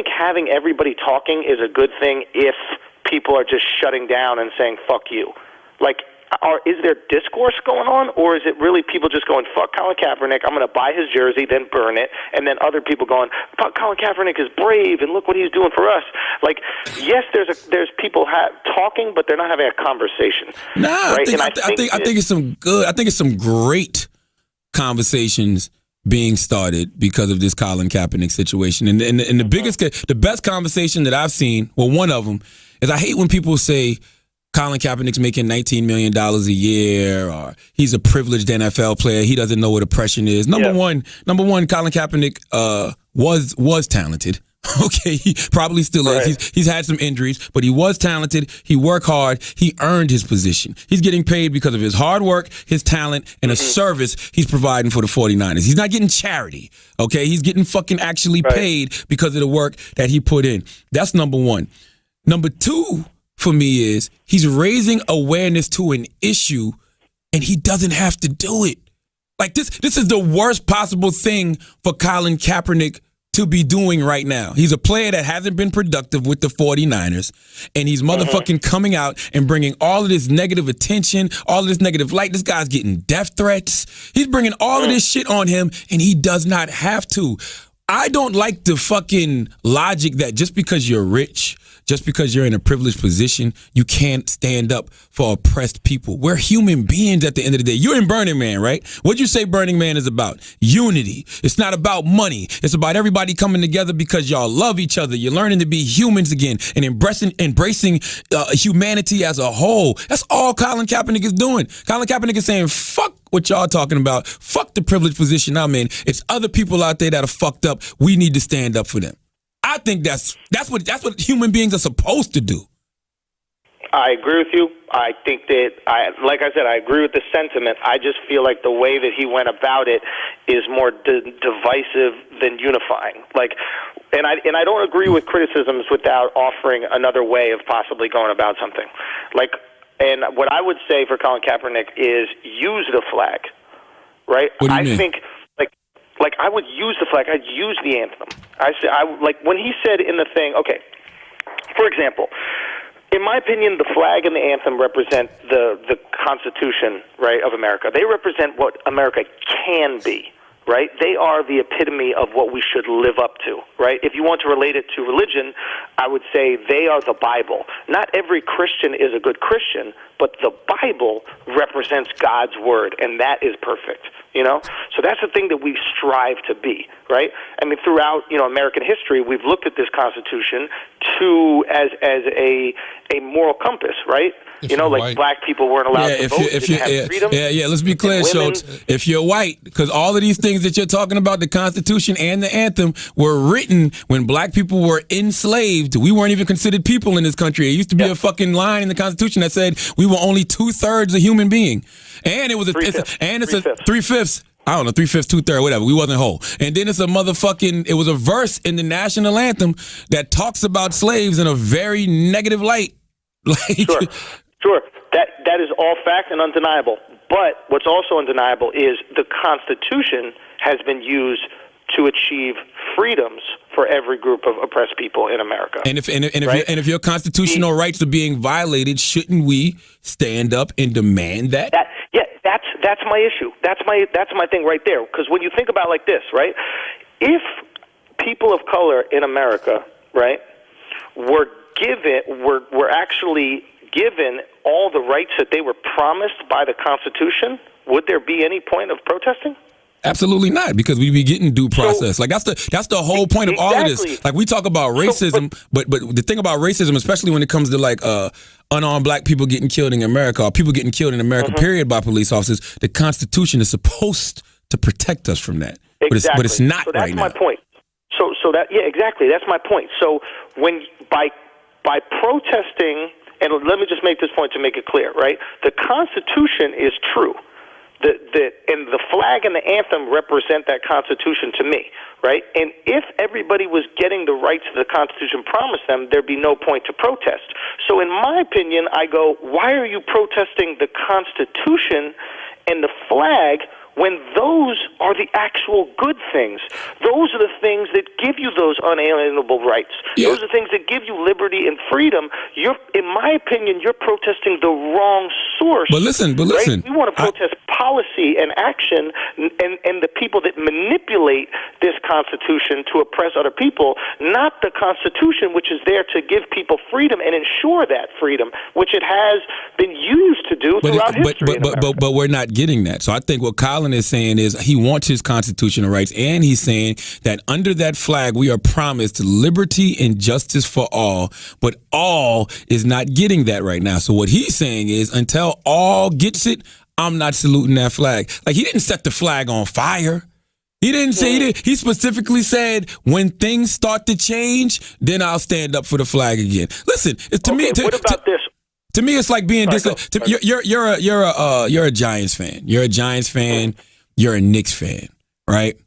having everybody talking is a good thing if people are just shutting down and saying "fuck you." Like, is there discourse going on, or is it really people just going, fuck Colin Kaepernick, I'm going to buy his jersey, then burn it, and then other people going, fuck, Colin Kaepernick is brave, and look what he's doing for us. Like, yes, there's people talking, but they're not having a conversation. Nah, right? I think it's some good. I think it's some great conversations being started because of this Colin Kaepernick situation. And the best conversation that I've seen, well, one of them is I hate when people say Colin Kaepernick's making $19 million a year, or he's a privileged NFL player. He doesn't know what oppression is. Number one, Colin Kaepernick was talented. Okay, he probably still is. He's had some injuries, but he was talented. He worked hard. He earned his position. He's getting paid because of his hard work, his talent, and a service he's providing for the 49ers. He's not getting charity, okay? He's getting fucking actually paid because of the work that he put in. That's number one. Number two for me is he's raising awareness to an issue, and he doesn't have to do it. Like, this is the worst possible thing for Colin Kaepernick to be doing right now. He's a player that hasn't been productive with the 49ers, and he's motherfucking coming out and bringing all of this negative attention, all of this negative light. This guy's getting death threats. He's bringing all of this shit on him, and he does not have to. I don't like the fucking logic that just because you're rich, just because you're in a privileged position, you can't stand up for oppressed people. We're human beings at the end of the day. You're in Burning Man, right? What'd you say Burning Man is about? Unity. It's not about money. It's about everybody coming together because y'all love each other. You're learning to be humans again and embracing humanity as a whole. That's all Colin Kaepernick is doing. Colin Kaepernick is saying, fuck what y'all talking about. Fuck the privileged position I'm in. It's other people out there that are fucked up. We need to stand up for them. I think that's what human beings are supposed to do. I agree with you. I think that like I said, I agree with the sentiment. I just feel like the way that he went about it is more divisive than unifying. And I don't agree with criticisms without offering another way of possibly going about something. And what I would say for Colin Kaepernick is use the flag, right? What do you mean? I think I would use the flag. I'd use the anthem. When he said in the thing, okay, for example, in my opinion, the flag and the anthem represent the Constitution, right, of America. They represent what America can be, right? They are the epitome of what we should live up to, right? If you want to relate it to religion, I would say they are the Bible. Not every Christian is a good Christian, but the Bible represents God's word, and that is perfect, you know? So that's the thing that we strive to be, right? I mean, throughout, American history, we've looked at this Constitution as a moral compass, right? Black people weren't allowed to vote, didn't have freedom. Yeah, let's be clear, Schultz. If you're white, because all of these things that you're talking about, the Constitution and the anthem, were written when black people were enslaved. We weren't even considered people in this country. It used to be a fucking line in the Constitution that said we were only 2/3 a human being. And it was it's a 3/5. I don't know, 3/5, 2/3, whatever. We wasn't whole. And then it was a verse in the national anthem that talks about slaves in a very negative light. Sure. That is all fact and undeniable. But what's also undeniable is the Constitution has been used to achieve freedoms for every group of oppressed people in America. And if your constitutional rights are being violated, shouldn't we stand up and demand that? That's my issue. That's my thing right there. Because when you think about it like this, right? If people of color in America, right, were actually given all the rights that they were promised by the Constitution, would there be any point of protesting? Absolutely not, because we be getting due process. That's the whole point of all of this. Like, we talk about racism, but the thing about racism, especially when it comes to unarmed black people getting killed in America, or people getting killed in America, period, by police officers, the Constitution is supposed to protect us from that. Exactly. But it's not right now. That's my point. Exactly. That's my point. So when by protesting, and let me just make this point to make it clear, right? The Constitution is true. And the flag and the anthem represent that Constitution to me, right? And if everybody was getting the rights that the Constitution promised them, there'd be no point to protest. So in my opinion, I go, why are you protesting the Constitution and the flag when those are the actual good things. Those are the things that give you those unalienable rights. Yeah. Those are the things that give you liberty and freedom. In my opinion, you're protesting the wrong source. But listen. Right? We want to protest policy and action and the people that manipulate this Constitution to oppress other people, not the Constitution, which is there to give people freedom and ensure that freedom, which it has been used to do throughout history. But we're not getting that. So I think what Colin is saying is he wants his constitutional rights, and he's saying that under that flag we are promised liberty and justice for all, but all is not getting that right now. So what he's saying is until all gets it, I'm not saluting that flag. Like, he didn't set the flag on fire. He didn't say he specifically said when things start to change, then I'll stand up for the flag again. Listen, to me, what about this? To me, it's like being you're a Giants fan. You're a Giants fan. You're a Knicks fan, right?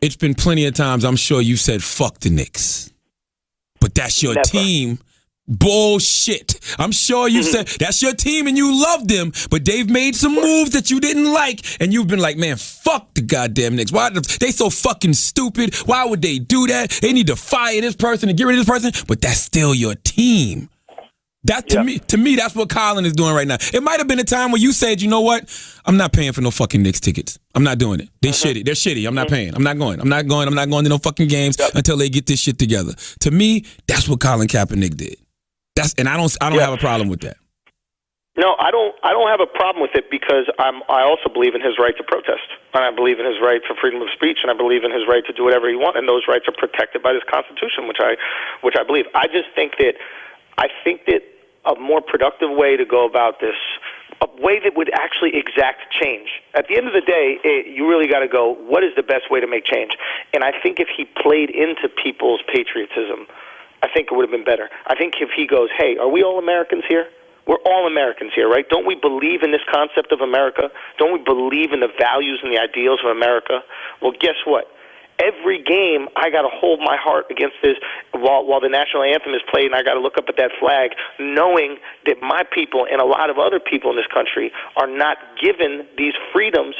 It's been plenty of times I'm sure you said fuck the Knicks, but that's your team. Bullshit. I'm sure you said that's your team and you love them, but they've made some moves that you didn't like, and you've been like, man, fuck the goddamn Knicks. Why they so fucking stupid? Why would they do that? They need to fire this person and get rid of this person, but that's still your team. That to me, that's what Colin is doing right now. It might have been a time where you said, you know what? I'm not paying for no fucking Knicks tickets. I'm not doing it. They're shitty. They're shitty. I'm not paying. I'm not going. I'm not going to no fucking games until they get this shit together. To me, that's what Colin Kaepernick did. I don't have a problem with that. No, I don't have a problem with it because I also believe in his right to protest, and I believe in his right to freedom of speech, and I believe in his right to do whatever he wants, and those rights are protected by this Constitution, which I believe. I think that a more productive way to go about this, a way that would actually exact change. At the end of the day, you really got to go, what is the best way to make change? And I think if he played into people's patriotism, I think it would have been better. I think if he goes, hey, are we all Americans here? We're all Americans here, right? Don't we believe in this concept of America? Don't we believe in the values and the ideals of America? Well, guess what? Every game, I got to hold my heart against this while the national anthem is played, and I got to look up at that flag, knowing that my people and a lot of other people in this country are not given these freedoms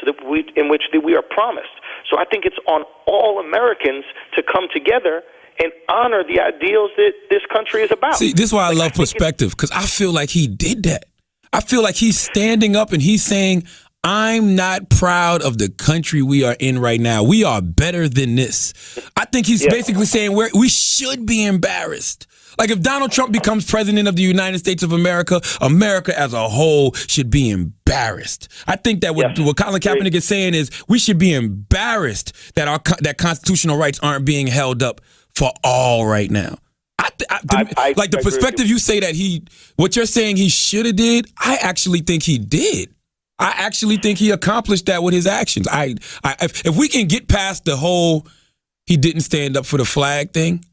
in which we are promised. So I think it's on all Americans to come together and honor the ideals that this country is about. See, this is why I love perspective, because I feel like he did that. I feel like he's standing up and he's saying, I'm not proud of the country we are in right now. We are better than this. I think he's basically saying we should be embarrassed. Like, if Donald Trump becomes president of the United States of America, America as a whole should be embarrassed. I think that what Colin Kaepernick is saying is we should be embarrassed that that constitutional rights aren't being held up for all right now. Like the perspective you say that what you're saying he should have did, I actually think he did. I actually think he accomplished that with his actions. If we can get past the whole he didn't stand up for the flag thing,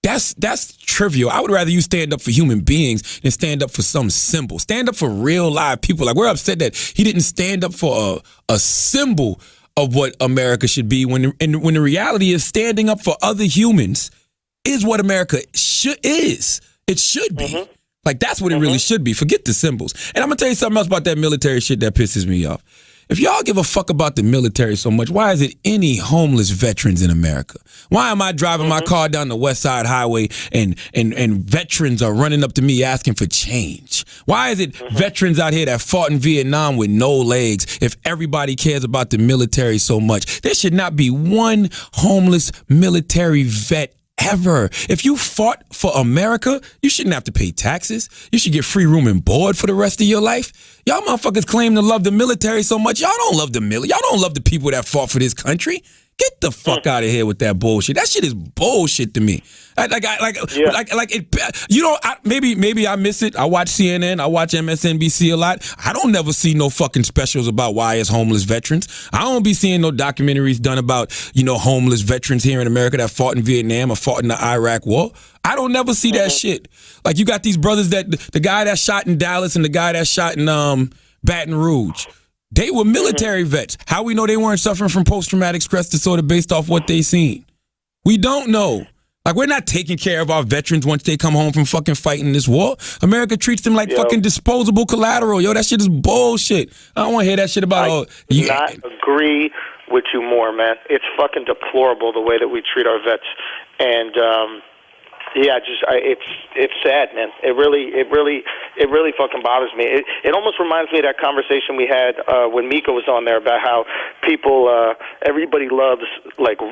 that's trivial. I would rather you stand up for human beings than stand up for some symbol. Stand up for real live people. Like, we're upset that he didn't stand up for a symbol of what America should be when the reality is standing up for other humans is what America is. It should be. Mm-hmm. Like, that's what it really should be. Forget the symbols. And I'm going to tell you something else about that military shit that pisses me off. If y'all give a fuck about the military so much, why is it any homeless veterans in America? Why am I driving my car down the West Side Highway and veterans are running up to me asking for change? Why is it veterans out here that fought in Vietnam with no legs if everybody cares about the military so much? There should not be one homeless military vet ever. If you fought for America, you shouldn't have to pay taxes. You should get free room and board for the rest of your life. Y'all motherfuckers claim to love the military so much. Y'all don't love the military. Y'all don't love the people that fought for this country. Get the fuck out of here with that bullshit. That shit is bullshit to me. Maybe I miss it. I watch CNN. I watch MSNBC a lot. I don't never see no fucking specials about why it's homeless veterans. I don't be seeing no documentaries done about, homeless veterans here in America that fought in Vietnam or fought in the Iraq War. I don't never see that shit. Like, you got these brothers that the guy that shot in Dallas and the guy that shot in Baton Rouge. They were military vets. How we know they weren't suffering from post-traumatic stress disorder based off what they seen? We don't know. Like, we're not taking care of our veterans once they come home from fucking fighting this war. America treats them like fucking disposable collateral. Yo, that shit is bullshit. I don't want to hear that shit about I not agree with you more, man. It's fucking deplorable the way that we treat our vets. And, it's sad, man. It really fucking bothers me. It almost reminds me of that conversation we had when Mika was on there about how people, everybody loves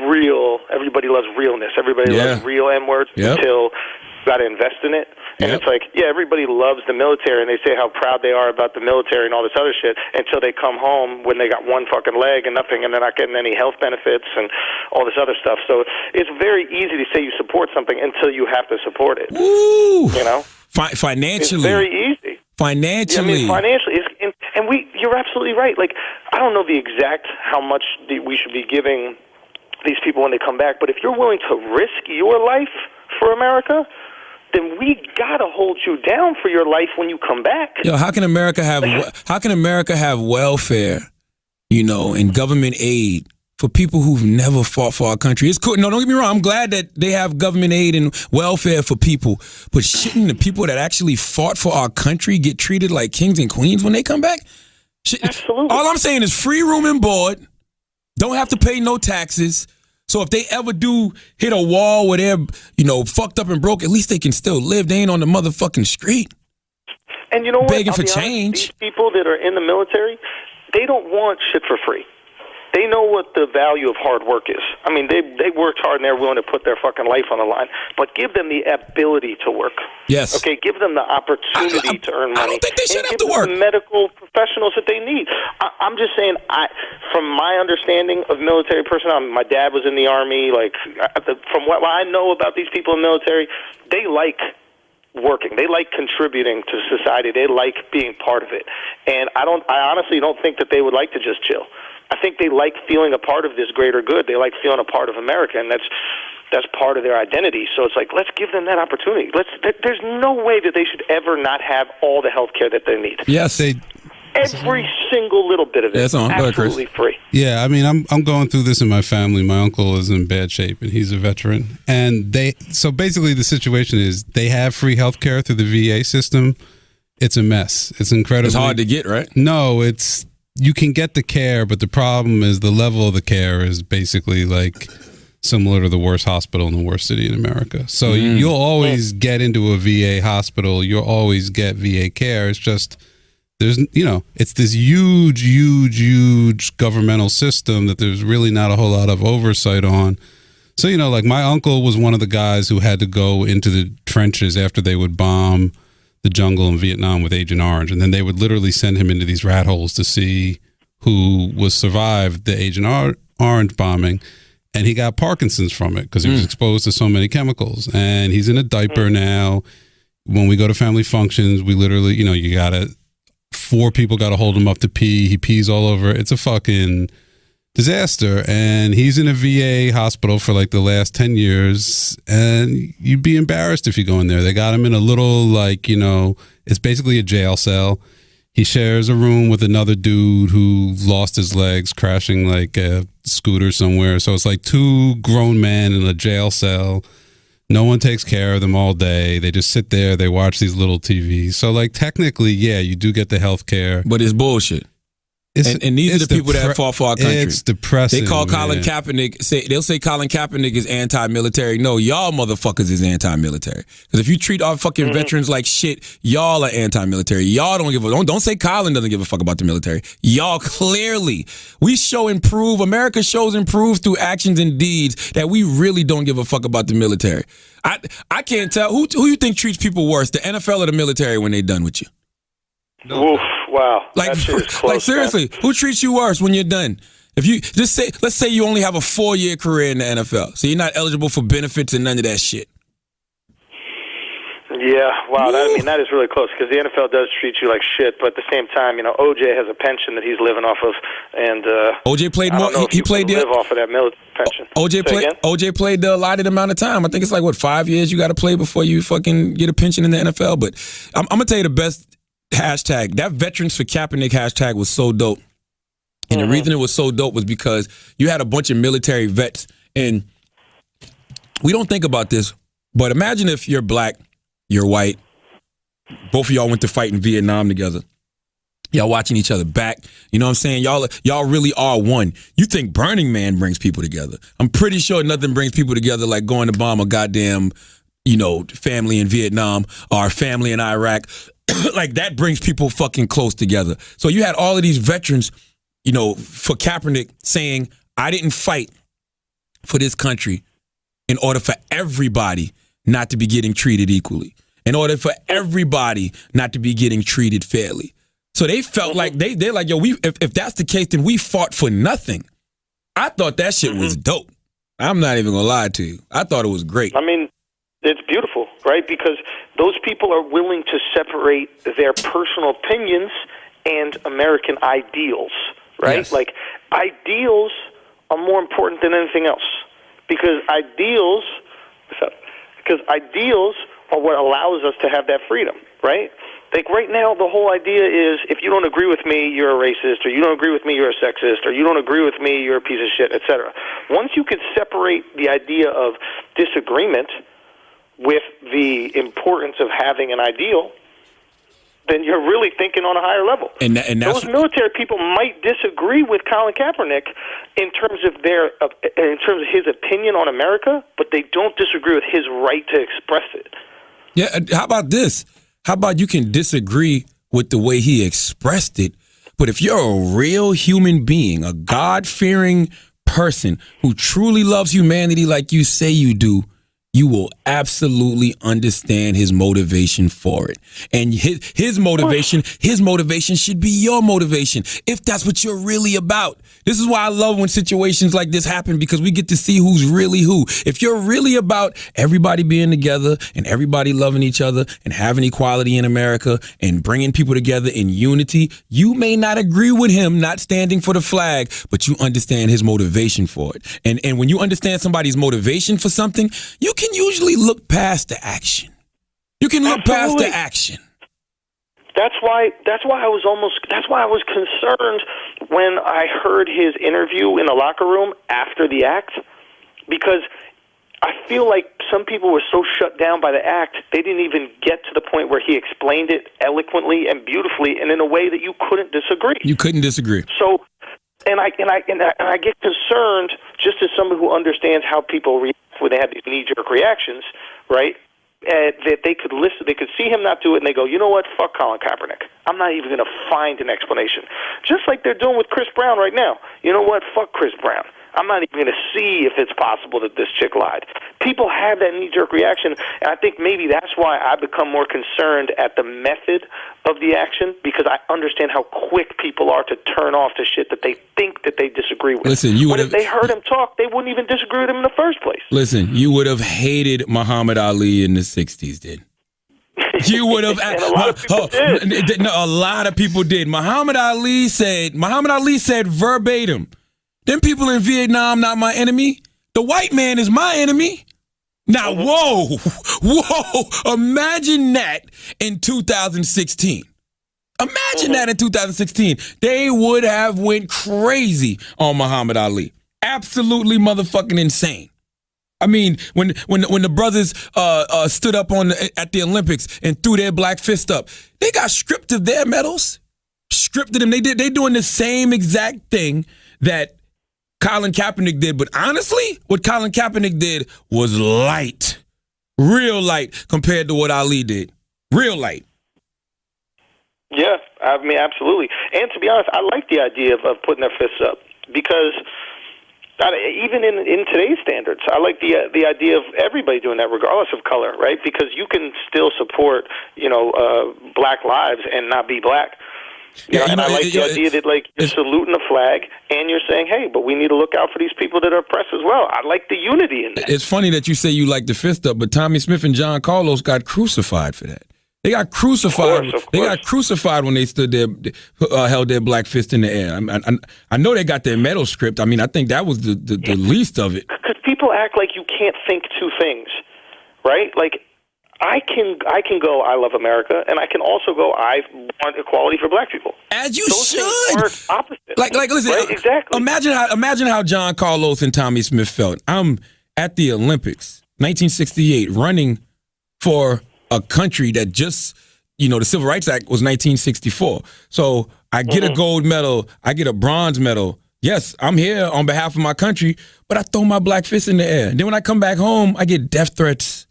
realness. Everybody loves real N words until you got to invest in it. And it's like, everybody loves the military, and they say how proud they are about the military and all this other shit until they come home when they got one fucking leg and nothing, and they're not getting any health benefits and all this other stuff. So it's very easy to say you support something until you have to support it. Ooh. You know? Financially. It's very easy. Financially. Financially. You're absolutely right. Like, I don't know the exact how much we should be giving these people when they come back, but if you're willing to risk your life for America, then we gotta hold you down for your life when you come back. Yo, how can America have welfare, and government aid for people who've never fought for our country? It's cool. No, don't get me wrong. I'm glad that they have government aid and welfare for people, but shouldn't the people that actually fought for our country get treated like kings and queens when they come back? Absolutely. All I'm saying is free room and board. Don't have to pay no taxes. So if they ever do hit a wall where they're, fucked up and broke, at least they can still live. They ain't on the motherfucking street. And you know what? Begging for change. These people that are in the military, they don't want shit for free. They know what the value of hard work is. I mean, they worked hard and they're willing to put their fucking life on the line. But give them the ability to work. Yes. Okay, give them the opportunity to earn money. I don't think they should have to give work. them the medical professionals that they need. I'm just saying, from my understanding of military personnel, my dad was in the Army. Like, from what I know about these people in the military, they like working. They like contributing to society. They like being part of it. And I honestly don't think that they would like to just chill. I think they like feeling a part of this greater good. They like feeling a part of America, and that's part of their identity. So it's like, let's give them that opportunity. There's no way that they should ever not have all the health care that they need. Yes, every single little bit of it, absolutely free. Yeah, I mean, I'm going through this in my family. My uncle is in bad shape, and he's a veteran. And so basically the situation is they have free health care through the VA system. It's a mess. It's incredible. It's hard to get, right? No, you can get the care, but the problem is the level of the care is basically like similar to the worst hospital in the worst city in America. So you'll always get into a VA hospital. You'll always get VA care. It's just it's this huge governmental system that there's really not a whole lot of oversight on. So, like my uncle was one of the guys who had to go into the trenches after they would bomb the jungle in Vietnam with Agent Orange, and then they would literally send him into these rat holes to see who was survived the Agent Orange bombing, and he got Parkinson's from it because he was exposed to so many chemicals, and he's in a diaper now. When we go to family functions, we literally, four people got to hold him up to pee. He pees all over. It's a fucking disaster, and he's in a VA hospital for like the last 10 years, and you'd be embarrassed if you go in there. They got him in a little, it's basically a jail cell. He shares a room with another dude who lost his legs crashing like a scooter somewhere. So it's like two grown men in a jail cell. No one takes care of them all day. They just sit there. They watch these little TVs. So technically, you do get the health care. But it's bullshit. And these are the people that fought for our country. It's depressing. They call Colin Kaepernick. They'll say Colin Kaepernick is anti-military. No, y'all motherfuckers is anti-military. Because if you treat our fucking veterans like shit, y'all are anti-military. Y'all don't give a don't say Colin doesn't give a fuck about the military. Y'all clearly America shows improve through actions and deeds that we really don't give a fuck about the military. I can't tell who you think treats people worse, the NFL or the military when they done with you. No. Oof, wow. That shit is close, seriously, man. Who treats you worse when you're done? If you let's say you only have a 4-year career in the NFL, so you're not eligible for benefits and none of that shit. Yeah, wow. That is really close because the NFL does treat you like shit, but at the same time, OJ has a pension that he's living off of, and OJ played more. He played live off of that military pension. OJ played the allotted amount of time. I think it's 5 years you got to play before you fucking get a pension in the NFL. But I'm gonna tell you the best hashtag. That Veterans for Kaepernick hashtag was so dope. And the reason it was so dope was because you had a bunch of military vets, and we don't think about this, but imagine if you're black, you're white, both of y'all went to fight in Vietnam together. Y'all watching each other back. You know what I'm saying? Y'all really are one. You think Burning Man brings people together. I'm pretty sure nothing brings people together like going to bomb a goddamn, family in Vietnam or family in Iraq. Like that brings people fucking close together. So you had all of these veterans, for Kaepernick saying, I didn't fight for this country in order for everybody not to be getting treated equally. In order for everybody not to be getting treated fairly. So they felt like they're like, yo, if that's the case, then we fought for nothing. I thought that shit was dope. I'm not even gonna lie to you. I thought it was great. I mean, it's beautiful, right? Because those people are willing to separate their personal opinions and American ideals, right? Yes. Like, ideals are more important than anything else. Because ideals are what allows us to have that freedom, right? Like right now, the whole idea is if you don't agree with me, you're a racist, or you don't agree with me, you're a sexist, or you don't agree with me, you're a piece of shit, etc. Once you could separate the idea of disagreement with the importance of having an ideal, then you're really thinking on a higher level. And that's, those military people might disagree with Colin Kaepernick in terms of his opinion on America, but they don't disagree with his right to express it. Yeah, how about this? How about you can disagree with the way he expressed it, but if you're a real human being, a God-fearing person who truly loves humanity like you say you do, you will absolutely understand his motivation for it. And his motivation should be your motivation, if that's what you're really about. This is why I love when situations like this happen, because we get to see who's really who. If you're really about everybody being together and everybody loving each other and having equality in America and bringing people together in unity, you may not agree with him not standing for the flag, but you understand his motivation for it. And when you understand somebody's motivation for something, you can usually look past the action. You can look past the action. That's why I was concerned when I heard his interview in the locker room after the act, because I feel like some people were so shut down by the act, they didn't even get to the point where he explained it eloquently and beautifully and in a way that you couldn't disagree. You couldn't disagree. So, and I get concerned, just as someone who understands how people react when they have these knee-jerk reactions, right? That they could listen, they could see him not do it, and they go, you know what, fuck Colin Kaepernick. I'm not even going to find an explanation. Just like they're doing with Chris Brown right now. You know what, fuck Chris Brown. I'm not even going to see if it's possible that this chick lied. People have that knee-jerk reaction, and I think maybe that's why I become more concerned at the method of the action, because I understand how quick people are to turn off to shit that they think that they disagree with. Listen, but if they heard him talk, they wouldn't even disagree with him in the first place. Listen, you would have hated Muhammad Ali in the 60s, did? You would have. And a lot of people did. No, a lot of people did. Muhammad Ali said verbatim, them people in Vietnam not my enemy. The white man is my enemy. Now, whoa, imagine that in 2016. Imagine that in 2016. They would have went crazy on Muhammad Ali. Absolutely motherfucking insane. I mean, when the brothers stood up at the Olympics and threw their black fist up, they got stripped of their medals. Stripped of them. They doing the same exact thing that Colin Kaepernick did. But honestly, what Colin Kaepernick did was light. Real light compared to what Ali did. Real light. Yeah, I mean, absolutely. And to be honest, I like the idea of putting their fists up, because even in today's standards, I like the idea of everybody doing that regardless of color, right? Because you can still support, black lives and not be black. And I like the idea that, like, you're saluting the flag and you're saying, hey, but we need to look out for these people that are oppressed as well. I like the unity in that. It's funny that you say you like the fist up, but Tommy Smith and John Carlos got crucified for that. They got crucified. Of course. They got crucified when they stood there, held their black fist in the air. I know they got their medal stripped. I mean, I think that was the least of it. Because people act like you can't think two things, right? Like, I can go, I love America, and I can also go, I want equality for black people. As you Those should. things aren't opposite. Like, listen. Right? Exactly. Imagine how John Carlos and Tommy Smith felt. I'm at the Olympics, 1968, running for a country that just, the Civil Rights Act was 1964. So I get a gold medal, I get a bronze medal. Yes, I'm here on behalf of my country, but I throw my black fist in the air. Then when I come back home, I get death threats.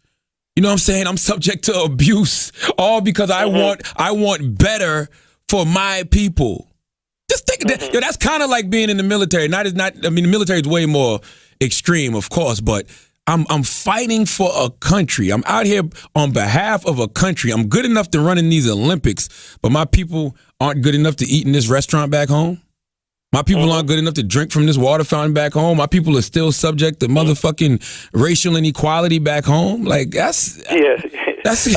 You know what I'm saying? I'm subject to abuse, all because I want better for my people. Just think of that. That's kind of like being in the military. The military is way more extreme, of course, but I'm fighting for a country. I'm out here on behalf of a country. I'm good enough to run in these Olympics, but my people aren't good enough to eat in this restaurant back home. My people aren't good enough to drink from this water fountain back home. My people are still subject to motherfucking racial inequality back home. Like, that's I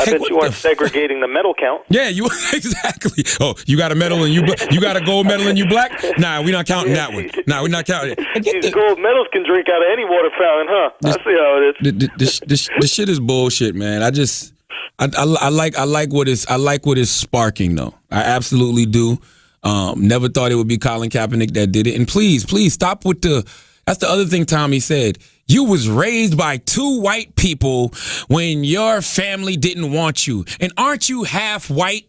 bet you aren't segregating the medal count. Yeah, you exactly. Oh, you got a medal and you got a gold medal and you black? Nah, we're not counting that one. Nah, we're not counting it. These gold medals can drink out of any water fountain, huh? I see how it is. This shit is bullshit, man. I like what is sparking though. I absolutely do. Never thought it would be Colin Kaepernick that did it. And please stop with that's the other thing Tommy said. You was raised by two white people when your family didn't want you. And aren't you half white?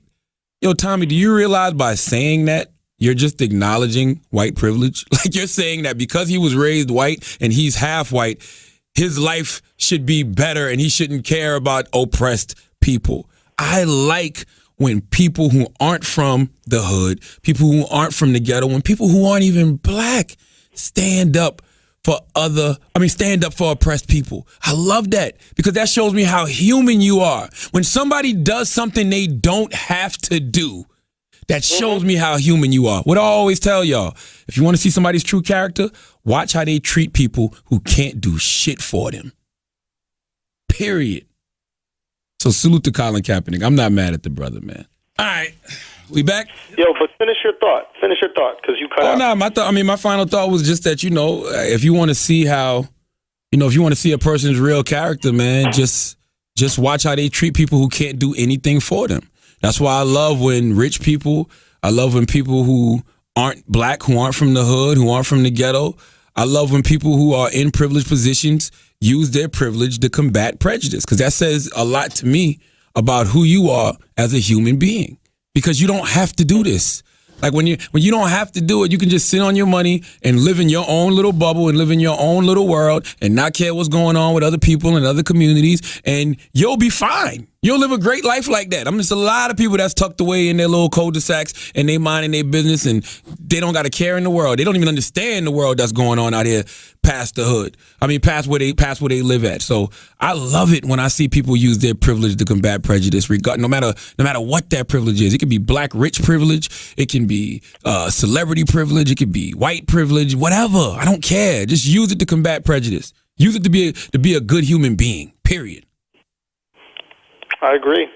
Yo, Tommy, do you realize by saying that, you're just acknowledging white privilege? Like, you're saying that because he was raised white and he's half white, his life should be better and he shouldn't care about oppressed people. I like when people who aren't from the hood, people who aren't from the ghetto, when people who aren't even black stand up for oppressed people. I love that because that shows me how human you are. When somebody does something they don't have to do, that shows me how human you are. What I always tell y'all, if you want to see somebody's true character, watch how they treat people who can't do shit for them. Period. So salute to Colin Kaepernick. I'm not mad at the brother, man. All right. We back? Yo, but finish your thought, because you cut out. No, my final thought was just that, if you want to see how, if you want to see a person's real character, man, just watch how they treat people who can't do anything for them. That's why I love when rich people, I love when people who aren't black, who aren't from the hood, who aren't from the ghetto, I love when people who are in privileged positions use their privilege to combat prejudice, because that says a lot to me about who you are as a human being. Because you don't have to do this. Like when you don't have to do it, you can just sit on your money and live in your own little bubble and live in your own little world and not care what's going on with other people and other communities, and you'll be fine. You'll live a great life like that. There's a lot of people that's tucked away in their little cul-de-sacs and they minding their business and they don't got a care in the world. They don't even understand the world that's going on out here past the hood. Past where they live at. So I love it when I see people use their privilege to combat prejudice, no matter what that privilege is. It could be black rich privilege. It can be celebrity privilege. It could be white privilege. Whatever. I don't care. Just use it to combat prejudice. Use it to be a good human being. Period. I agree.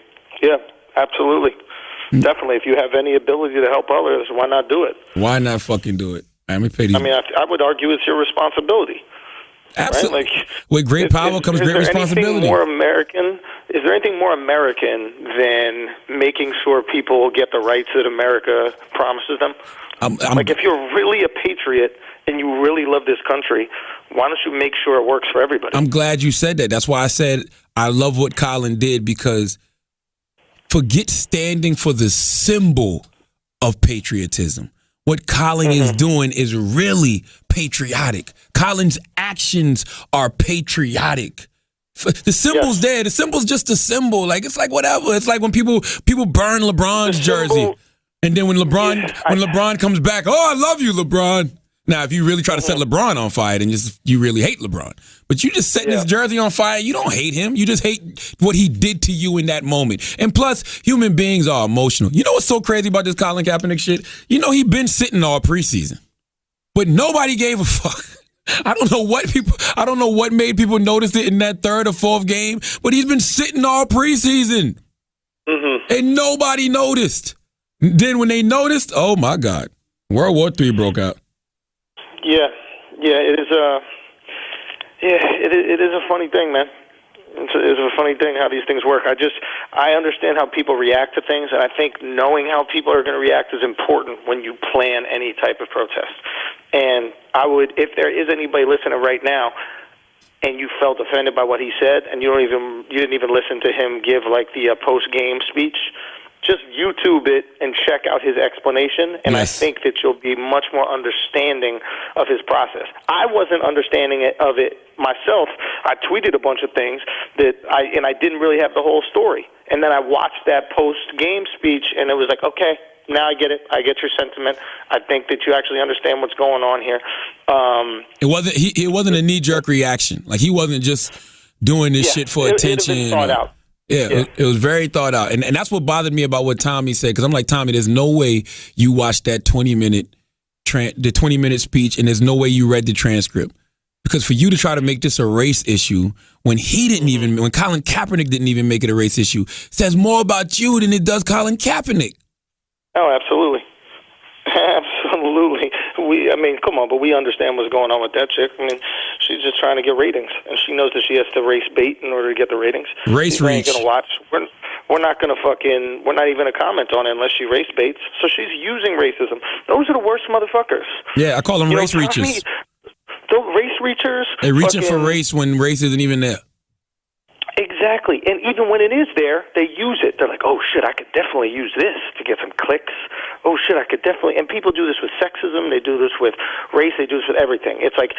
Yeah, absolutely. Definitely. If you have any ability to help others, why not do it? Why not fucking do it? I would argue it's your responsibility. Absolutely. Right? Like, with great power comes great responsibility. Is there anything more American than making sure people get the rights that America promises them? If you're really a patriot and you really love this country, why don't you make sure it works for everybody? I'm glad you said that. That's why I said I love what Colin did, because forget standing for the symbol of patriotism. What Colin is doing is really patriotic. Colin's actions are patriotic. The symbol's there. The symbol's just a symbol. Like, it's like whatever. It's like when people burn LeBron's jersey. And then when LeBron comes back, oh, I love you, LeBron. Now, if you really try to set LeBron on fire, then you really hate LeBron. But you just setting his jersey on fire, you don't hate him. You just hate what he did to you in that moment. And plus, human beings are emotional. You know what's so crazy about this Colin Kaepernick shit? He been sitting all preseason. But nobody gave a fuck. I don't know what made people notice it in that third or fourth game, but he's been sitting all preseason. And nobody noticed. Then when they noticed, oh my God, World War III broke out. Yeah, it is it is a funny thing, man. It's a funny thing how these things work. I understand how people react to things, and I think knowing how people are going to react is important when you plan any type of protest. And I would, if there is anybody listening right now, and you felt offended by what he said, and you didn't even listen to him give like the post-game speech, just YouTube it and check out his explanation, and Yes. I think that you'll be much more understanding of his process. I wasn't understanding of it myself. I tweeted a bunch of things that I didn't really have the whole story. And then I watched that post-game speech, and it was like, okay, now I get it. I get your sentiment. I think that you actually understand what's going on here. It wasn't a knee-jerk reaction. Like, he wasn't just doing this shit for attention. It had been thought out. Yeah, it was very thought out. And that's what bothered me about what Tommy said, because I'm like, Tommy, there's no way you watched that 20-minute speech, and there's no way you read the transcript. Because for you to try to make this a race issue when when Colin Kaepernick didn't even make it a race issue, says more about you than it does Colin Kaepernick. Oh, absolutely. Absolutely. Come on, but we understand what's going on with that chick. I mean, she's just trying to get ratings, and she knows that she has to race bait in order to get the ratings. Race reach. Ain't gonna watch. We're not gonna we're not even gonna comment on it unless she race baits. So she's using racism. Those are the worst motherfuckers. Yeah, I call them race reachers. The race reachers. They're reaching for race when race isn't even there. Exactly. And even when it is there, they use it. They're like, oh, shit, I could definitely use this to get some clicks. Oh, shit, I could definitely. And people do this with sexism. They do this with race. They do this with everything. It's like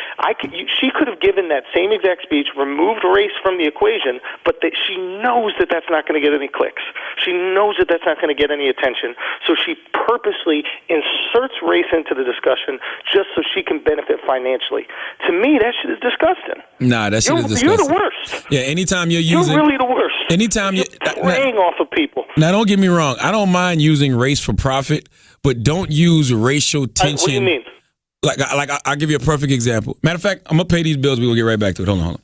she could have given that same exact speech, removed race from the equation, but she knows that that's not going to get any clicks. She knows that that's not going to get any attention. So she purposely inserts race into the discussion just so she can benefit financially. To me, that shit is disgusting. Nah, that shit is disgusting. You're the worst. Yeah, anytime you're really the worst. Anytime you're preying off of people. Now, don't get me wrong. I don't mind using race for profit, but don't use racial tension. What do you mean? Like I'll give you a perfect example. Matter of fact, I'm going to pay these bills. We're going to get right back to it. Hold on.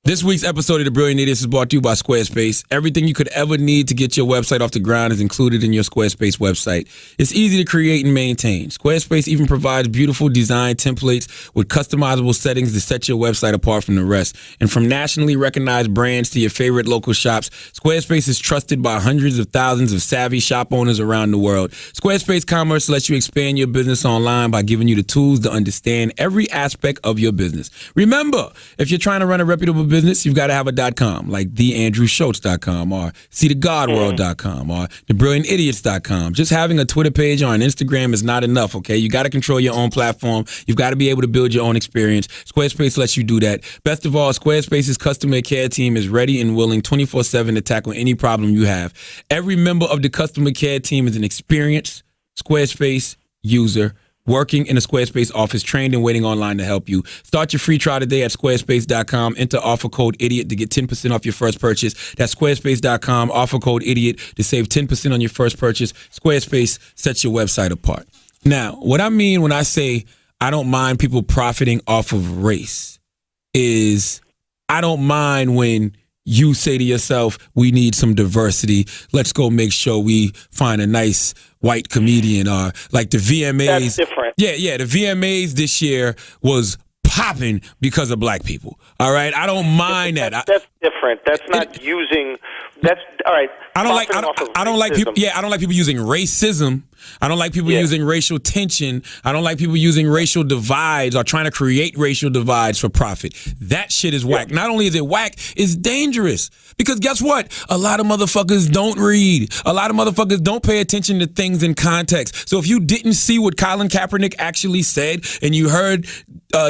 This week's episode of The Brilliant Idiots is brought to you by Squarespace. Everything you could ever need to get your website off the ground is included in your Squarespace website. It's easy to create and maintain. Squarespace even provides beautiful design templates with customizable settings to set your website apart from the rest. And from nationally recognized brands to your favorite local shops, Squarespace is trusted by hundreds of thousands of savvy shop owners around the world. Squarespace Commerce lets you expand your business online by giving you the tools to understand every aspect of your business. Remember, if you're trying to run a reputable business, you've got to have a .com, like theandrewschultz.com or seethegodworld.com or thebrilliantidiots.com. Just having a Twitter page or an Instagram is not enough, okay? You got to control your own platform. You've got to be able to build your own experience. Squarespace lets you do that. Best of all, Squarespace's customer care team is ready and willing 24/7 to tackle any problem you have. Every member of the customer care team is an experienced Squarespace user working in a Squarespace office, trained and waiting online to help you. Start your free trial today at squarespace.com. Enter offer code IDIOT to get 10% off your first purchase. That's squarespace.com, offer code IDIOT to save 10% on your first purchase. Squarespace sets your website apart. Now, what I mean when I say I don't mind people profiting off of race is I don't mind when you say to yourself, we need some diversity. Let's go make sure we find a nice white comedian, or like the VMAs. That's different. Yeah. The VMAs this year was popping because of black people. All right. I don't mind that. That's different. That's not using. That's all right. I don't like people. Yeah, I don't like people using racism. I don't like people using racial tension. I don't like people using racial divides or trying to create racial divides for profit. That shit is whack. Not only is it whack, it's dangerous. Because guess what? A lot of motherfuckers don't read. A lot of motherfuckers don't pay attention to things in context. So if you didn't see what Colin Kaepernick actually said and you heard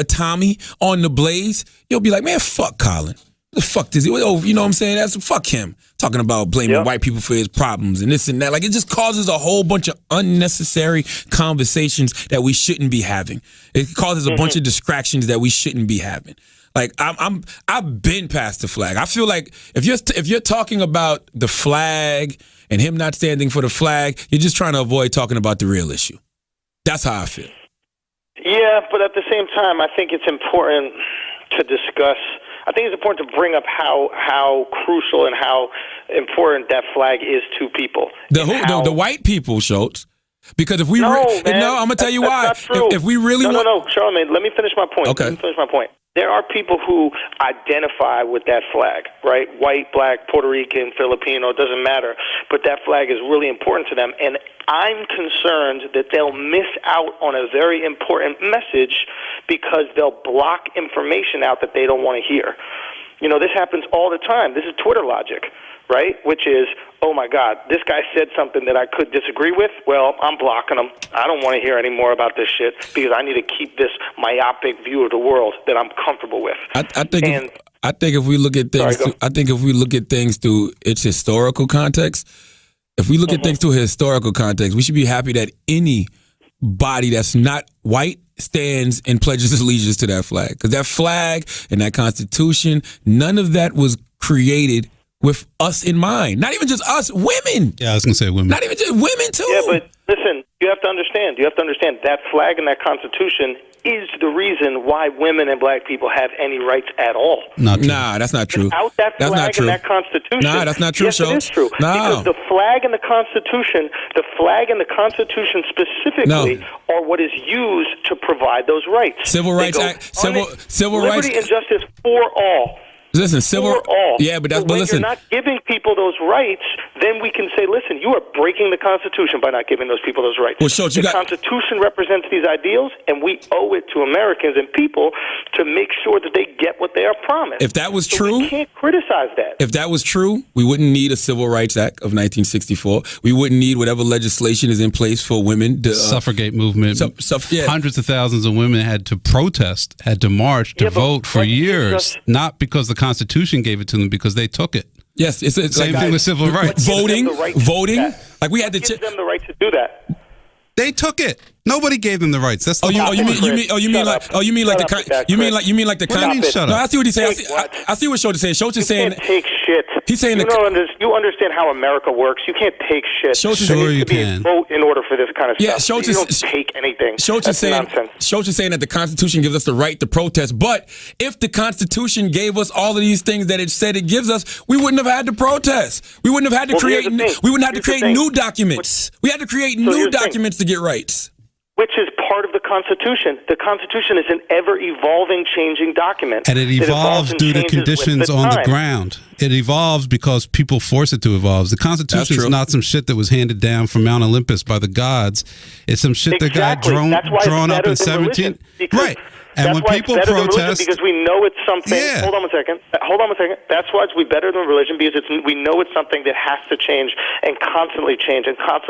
Tommy on The Blaze, you'll be like, man, fuck Colin. The fuck does he? Oh, you know what I'm saying? That's fuck him. Talking about blaming white people for his problems and this and that. Like, it just causes a whole bunch of unnecessary conversations that we shouldn't be having. It causes a bunch of distractions that we shouldn't be having. Like, I've been past the flag. I feel like if you're talking about the flag and him not standing for the flag, you're just trying to avoid talking about the real issue. That's how I feel. Yeah, but at the same time, I think it's important to discuss. I think it's important to bring up how crucial and how important that flag is to people. The white people, Schultz. Because if we I'm gonna tell you why. If we really no, Charlamagne, let me finish my point. Okay. Let me finish my point. There are people who identify with that flag, right? White, black, Puerto Rican, Filipino, it doesn't matter. But that flag is really important to them. And I'm concerned that they'll miss out on a very important message because they'll block information out that they don't want to hear. You know, this happens all the time. This is Twitter logic, right? Which is, oh my God, this guy said something that I could disagree with. Well, I'm blocking him. I don't want to hear any more about this shit because I need to keep this myopic view of the world that I'm comfortable with. I think if we look at things, through its historical context, if we look at things through historical context, we should be happy that any body that's not white stands and pledges allegiance to that flag. Because that flag and that Constitution, none of that was created with us in mind. Not even just us, women. Yeah, I was going to say women. Not even just women, too. Yeah, but listen, you have to understand that flag and that Constitution is the reason why women and black people have any rights at all. Nah, that's not true. Without that flag and that Constitution. Nah, that's not true, yes, it is true. No. Because the flag and the Constitution specifically are what is used to provide those rights. Civil Rights Act, civil rights. Liberty and justice for all. Listen, civil. For all. Yeah, but that's. So but when listen, you're not giving people those rights, then we can say, listen, you are breaking the Constitution by not giving those people those rights. Well, Schultz, the Constitution represents these ideals, and we owe it to Americans and people to make sure that they get what they are promised. If that was true, we can't criticize that. If that was true, we wouldn't need a Civil Rights Act of 1964. We wouldn't need whatever legislation is in place for women. Suffragette movement. Yeah. Hundreds of thousands of women had to protest, had to march, to vote for years, not because the Constitution gave it to them, because they took it. Yes, it's same thing with civil rights. Voting. Like we had to give them the right to do that. They took it. Nobody gave them the rights. That's the you mean like the shut up. No, I see what he's saying. I see what Schultz is saying. Schultz is saying can't take shit. He's saying you understand how America works. You can't take shit. Sure you can. Vote in order for this kind of stuff. You don't take anything. Schultz is saying that the Constitution gives us the right to protest. But if the Constitution gave us all of these things that it said it gives us, we wouldn't have had to protest. We wouldn't have had to create. We wouldn't have to create new documents. We had to create new documents to get rights. Which is part of the Constitution. The Constitution is an ever-evolving, changing document. And it evolves due to conditions on the ground. It evolves because people force it to evolve. The Constitution is not some shit that was handed down from Mount Olympus by the gods. It's some shit that got drawn up in 17... Right. And when people protest, because we know it's something. Yeah. Hold on a second. That's why it's better than religion, because we know it's something that has to change and constantly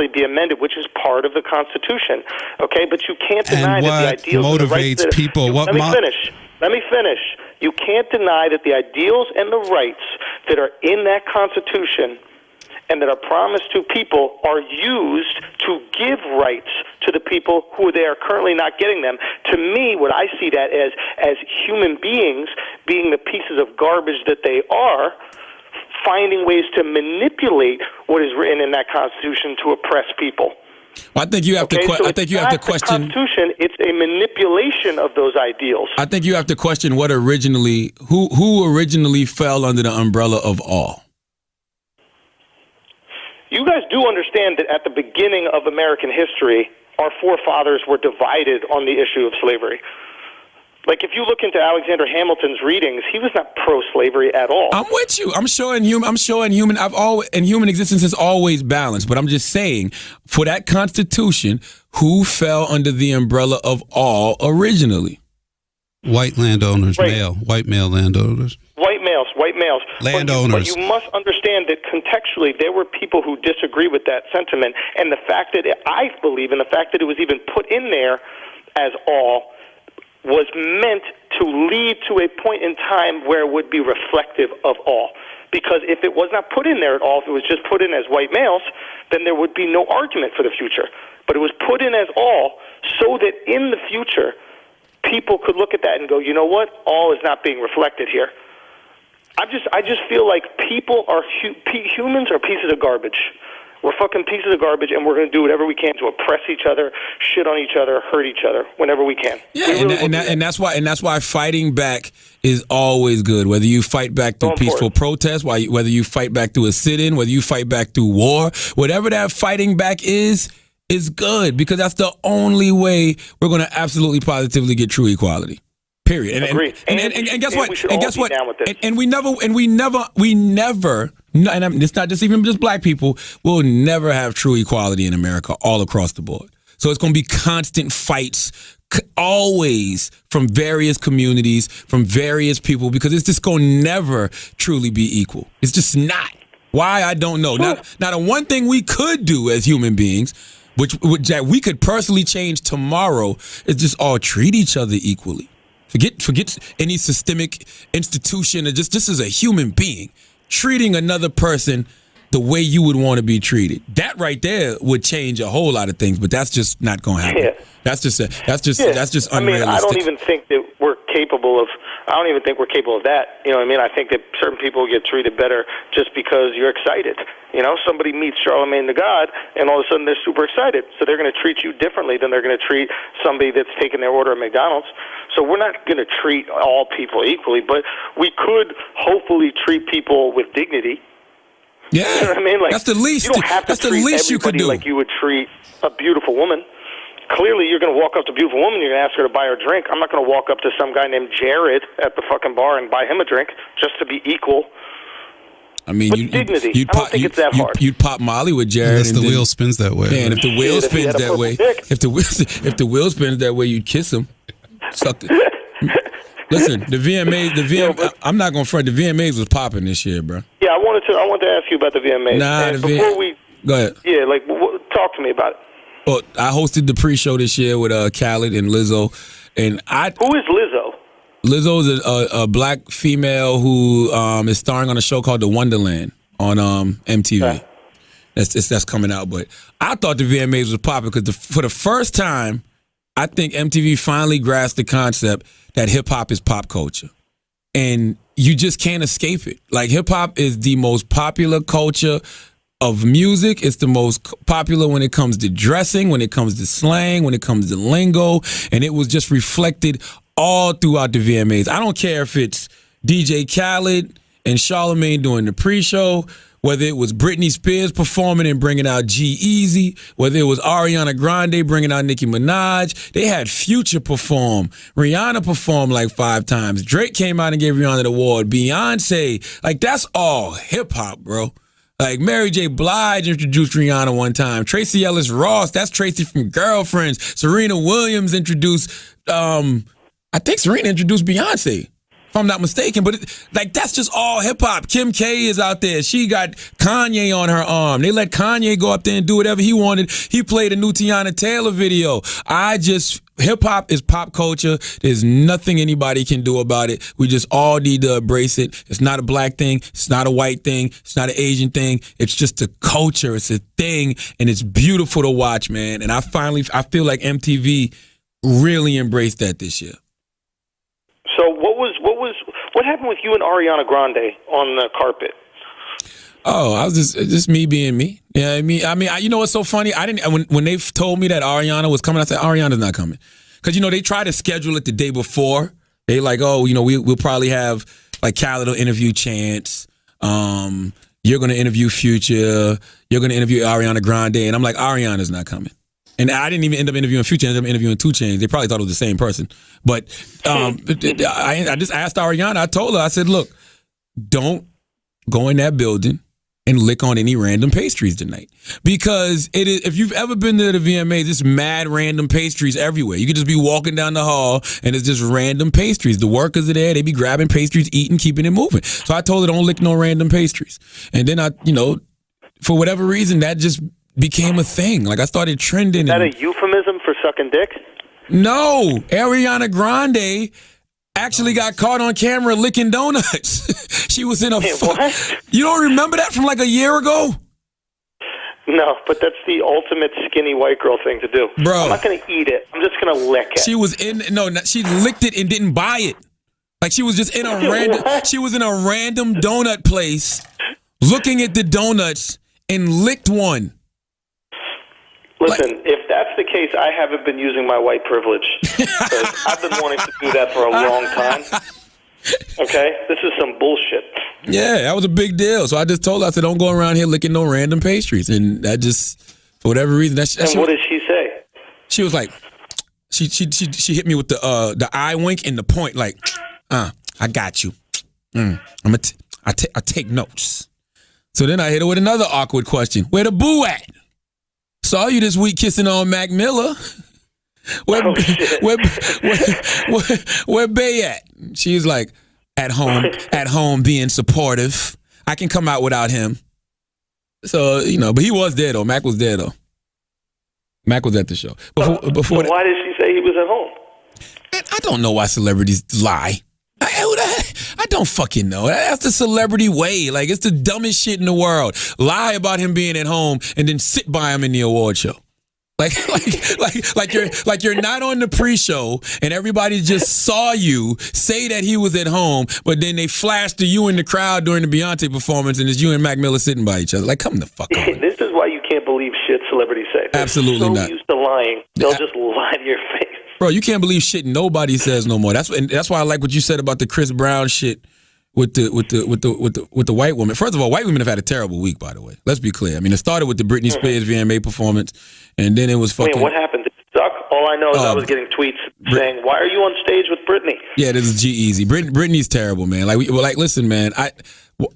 be amended, which is part of the Constitution. Okay, but you can't deny that the ideals motivates and the rights that people. Let me finish. You can't deny that the ideals and the rights that are in that Constitution and that are promised to people are used to give rights to the people who they are currently not getting them. To me, what I see that as human beings being the pieces of garbage that they are, finding ways to manipulate what is written in that Constitution to oppress people. Well, I think you have to question. The Constitution, it's a manipulation of those ideals. I think you have to question who originally fell under the umbrella of all. You guys do understand that at the beginning of American history, our forefathers were divided on the issue of slavery. Like, if you look into Alexander Hamilton's readings, he was not pro-slavery at all. I'm with you. I'm showing human existence is always balanced. But I'm just saying, for that Constitution, who fell under the umbrella of all originally? White landowners, white male landowners. White males. Landowners. But you must understand that contextually there were people who disagree with that sentiment, and the fact that it was even put in there as all was meant to lead to a point in time where it would be reflective of all. Because if it was not put in there at all, if it was just put in as white males, then there would be no argument for the future. But it was put in as all so that in the future, people could look at that and go, you know what? All is not being reflected here. I just feel like humans are pieces of garbage. We're fucking pieces of garbage, and we're going to do whatever we can to oppress each other, shit on each other, hurt each other whenever we can. Yeah, and that's why fighting back is always good. Whether you fight back through peaceful protest, whether you fight back through a sit-in, whether you fight back through war, whatever that fighting back is good, because that's the only way we're going to absolutely positively get true equality. Period. Agreed. And guess what? And guess what? And we never. And it's not just black people. We'll never have true equality in America all across the board. So it's going to be constant fights, always from various communities, from various people, because it's just going to never truly be equal. It's just not. Why, I don't know. Now, the one thing we could do as human beings, which that we could personally change tomorrow, is just all treat each other equally. Forget any systemic institution, or just as a human being, treating another person the way you would want to be treated. That right there would change a whole lot of things, but that's just not going to happen. Yeah. That's just unrealistic. I mean, I don't even think that we're capable of. I don't even think we're capable of that. You know what I mean? I think that certain people get treated better just because you're excited. You know, somebody meets Charlemagne the God, and all of a sudden they're super excited. So they're going to treat you differently than they're going to treat somebody that's taking their order at McDonald's. So we're not going to treat all people equally, but we could hopefully treat people with dignity. Yeah, you know what I mean? Like, that's the least. You don't have to treat you could do. Like you would treat a beautiful woman. Clearly, you're going to walk up to a beautiful woman, you're going to ask her to buy her a drink. I'm not going to walk up to some guy named Jared at the fucking bar and buy him a drink just to be equal. I mean, dignity. I don't think it's that hard. You'd pop Molly with Jared. Unless the wheel spins that way. Yeah, and if the wheel spins that way, if the wheel spins that way, you'd kiss him. Suck it. Listen, the VMAs, I'm not going to front. The VMAs was popping this year, bro. Yeah, I wanted to ask you about the VMAs. Go ahead. Yeah, like, talk to me about it. Well, I hosted the pre-show this year with Khaled and Lizzo, and Who is Lizzo? Lizzo is a black female who is starring on a show called The Wonderland on MTV. Okay. That's coming out. But I thought the VMAs was popping because for the first time, I think MTV finally grasped the concept that hip hop is pop culture, and you just can't escape it. Like, hip hop is the most popular culture of music. It's the most popular when it comes to dressing, when it comes to slang, when it comes to lingo, and it was just reflected all throughout the VMAs. I don't care if it's DJ Khaled and Charlemagne doing the pre-show, whether it was Britney Spears performing and bringing out G-Eazy, whether it was Ariana Grande bringing out Nicki Minaj. They had Future perform. Rihanna performed like 5 times. Drake came out and gave Rihanna the award. Beyonce. Like, that's all hip-hop, bro. Like, Mary J. Blige introduced Rihanna one time. Tracy Ellis Ross, that's Tracy from Girlfriends. Serena Williams introduced, I think Serena introduced Beyonce, if I'm not mistaken. But, that's just all hip-hop. Kim K is out there. She got Kanye on her arm. They let Kanye go up there and do whatever he wanted. He played a new Tiana Taylor video. Hip-hop is pop culture. There's nothing anybody can do about it. We just all need to embrace it. It's not a black thing. It's not a white thing. It's not an Asian thing. It's just a culture. It's a thing, and it's beautiful to watch, man. And I feel like MTV really embraced that this year. So what happened with you and Ariana Grande on the carpet? Oh, I was just me being me. Yeah, I mean, you know what's so funny? I didn't when they told me that Ariana was coming, I said Ariana's not coming, because they try to schedule it the day before. They like, oh, we'll probably have like Khaled will interview Chance. You're gonna interview Future. You're gonna interview Ariana Grande, and I'm like, Ariana's not coming. And I didn't even end up interviewing Future. I ended up interviewing 2 Chainz. They probably thought it was the same person. But I just asked Ariana. I told her, I said, look, don't go in that building and lick on any random pastries tonight, because if you've ever been to the VMAs, it's mad random pastries everywhere. You could just be walking down the hall and it's just random pastries. The workers are there, they be grabbing pastries, eating, keeping it moving. So I told her, don't lick no random pastries. And then for whatever reason, that just became a thing. Like, I started trending. Is that a euphemism for sucking dick? No, Ariana Grande actually got caught on camera licking donuts. She was in a... What? You don't remember that from like a year ago? No, but that's the ultimate skinny white girl thing to do. Bro. I'm not going to eat it. I'm just going to lick it. She licked it and didn't buy it. Like, she was just in she was in a random donut place looking at the donuts and licked one. Listen, if that's the case, I haven't been using my white privilege. I've been wanting to do that for a long time. Okay? This is some bullshit. Yeah, that was a big deal. So I just told her, I said, don't go around here licking no random pastries. And that just, for whatever reason... And what did she say? She was like, she hit me with the eye wink and the point, like, I got you. I take notes. So then I hit her with another awkward question. Where the boo at? Saw you this week kissing on Mac Miller. Where, Oh, shit. where Bay at? She's like, at home being supportive. I can come out without him. So, but he was there though. Mac was there though. Mac was at the show. Before So why did she say he was at home? I don't know why celebrities lie. I don't fucking know. That's the celebrity way. Like, it's the dumbest shit in the world. Lie about him being at home and then sit by him in the award show. Like you're not on the pre-show and everybody just saw you say that he was at home, but then they flashed to you in the crowd during the Beyonce performance and it's you and Mac Miller sitting by each other. Like, come the fuck on. This is why you can't believe shit celebrities say. They're Absolutely so not. used to lying, they'll just lie to your face. Bro, you can't believe shit nobody says no more. That's why I like what you said about the Chris Brown shit with the white woman. First of all, white women have had a terrible week, by the way. Let's be clear. I mean, it started with the Britney Spears VMA performance, and then it was fucking. Wait, what happened? Did it suck? All I know is I was getting tweets saying, "Why are you on stage with Britney?" Yeah, this is G-Eazy. Britney's terrible, man. Like, listen, man.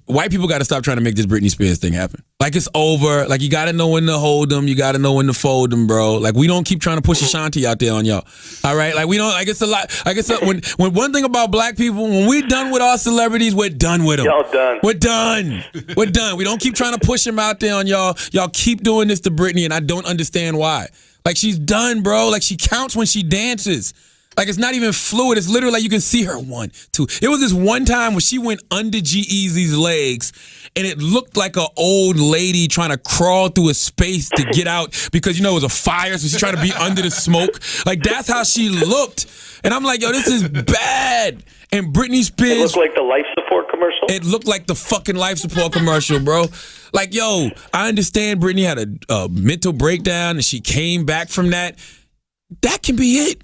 White people got to stop trying to make this Britney Spears thing happen. Like, it's over. Like, you got to know when to hold them. You got to know when to fold them, bro. Like, we don't keep trying to push Ashanti out there on y'all. All right? Like, we don't. Like, it's a lot. Like, when one thing about black people, when we're done with our celebrities, we're done with them. Y'all done. We're done. We're done. We don't keep trying to push them out there on y'all. Y'all keep doing this to Britney, and I don't understand why. Like, she's done, bro. Like, she counts when she dances. Like, it's not even fluid. It's literally like you can see her 1, 2. It was this one time when she went under G-Eazy's legs, and it looked like an old lady trying to crawl through a space to get out because, it was a fire, so she's trying to be under the smoke. Like, that's how she looked. And I'm like, yo, this is bad. And Britney Spears. It looked like the life support commercial. It looked like the fucking life support commercial, bro. Like, yo, I understand Britney had a mental breakdown and she came back from that. That can be it.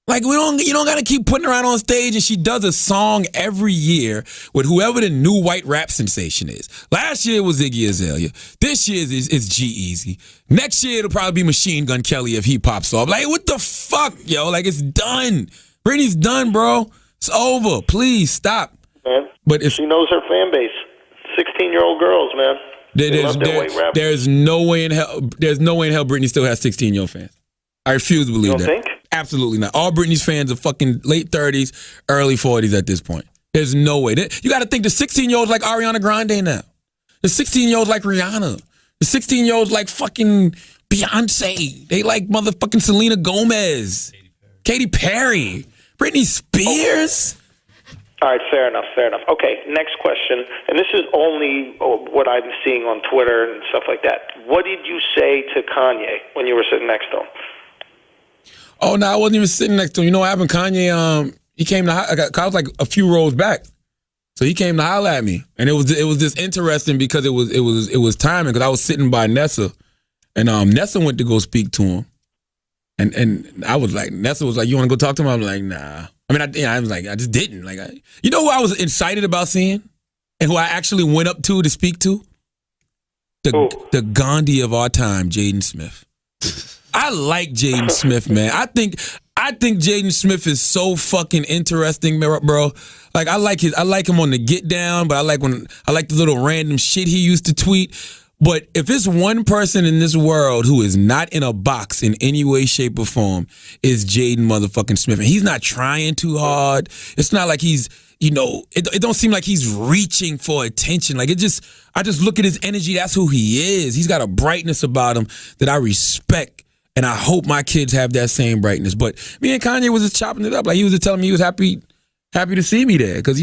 Like, you don't got to keep putting her out on stage, and she does a song every year with whoever the new white rap sensation is. Last year it was Iggy Azalea. This year it's G-Eazy. Next year it'll probably be Machine Gun Kelly if he pops off. Like, what the fuck, yo? Like, it's done. Britney's done, bro. It's over. Please stop. Man, but if she knows her fan base. 16-year-old girls, man. There's no way in hell Britney still has 16-year-old fans. I refuse to believe you that. Think? Absolutely not. All Britney's fans are fucking late 30s, early 40s at this point. There's no way. You got to think the 16-year-olds like Ariana Grande now. The 16-year-olds like Rihanna. The 16-year-olds like fucking Beyonce. They like motherfucking Selena Gomez. Katy Perry. Britney Spears. All right, fair enough. Okay, next question. And this is only what I'm seeing on Twitter and stuff like that. What did you say to Kanye when you were sitting next to him? Oh, no, I wasn't even sitting next to him. You know what happened? Kanye, he came to, I was like a few rows back. So he came to holler at me. And it was just interesting because it was timing, because I was sitting by Nessa. And Nessa went to go speak to him. And I was like, Nessa was like, you want to go talk to him? I was like, nah. I mean, I was like, I just didn't. Like, you know who I was excited about seeing? And who I actually went up to speak to? The Gandhi of our time, Jaden Smith. I like Jaden Smith, man. I think Jaden Smith is so fucking interesting, bro. Like, I like him on the get down, but I like the little random shit he used to tweet. But if it's one person in this world who is not in a box in any way, shape, or form, is Jaden motherfucking Smith. And he's not trying too hard. It's not like he's, it don't seem like he's reaching for attention. Like, I just look at his energy. That's who he is. He's got a brightness about him that I respect. And I hope my kids have that same brightness. But me and Kanye was just chopping it up. Like, he was just telling me he was happy to see me there. Because,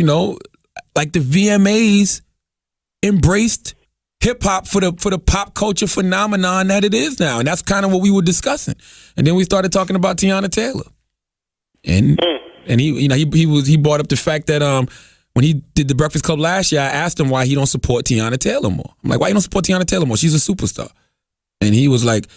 like, the VMAs embraced hip-hop for the pop culture phenomenon that it is now. And that's kind of what we were discussing. And then we started talking about Tiana Taylor. And he brought up the fact that when he did the Breakfast Club last year, I asked him why he don't support Tiana Taylor more. I'm like, why you don't support Tiana Taylor more? She's a superstar. And he was like,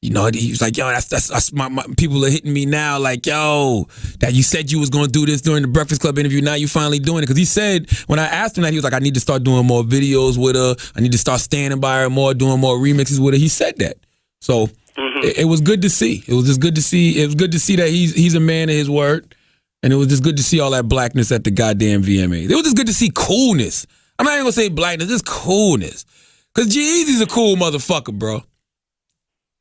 he was like, yo, that's my people are hitting me now, like, yo, that you said you was going to do this during the Breakfast Club interview. Now you finally doing it. Because he said, when I asked him that, he was like, I need to start doing more videos with her. I need to start standing by her more, doing more remixes with her. He said that. So it was good to see. It was just good to see. It was good to see that he's a man of his word. And it was just good to see all that blackness at the goddamn VMA. It was just good to see coolness. I'm not even going to say blackness, just coolness. Because G-Eazy's a cool motherfucker, bro.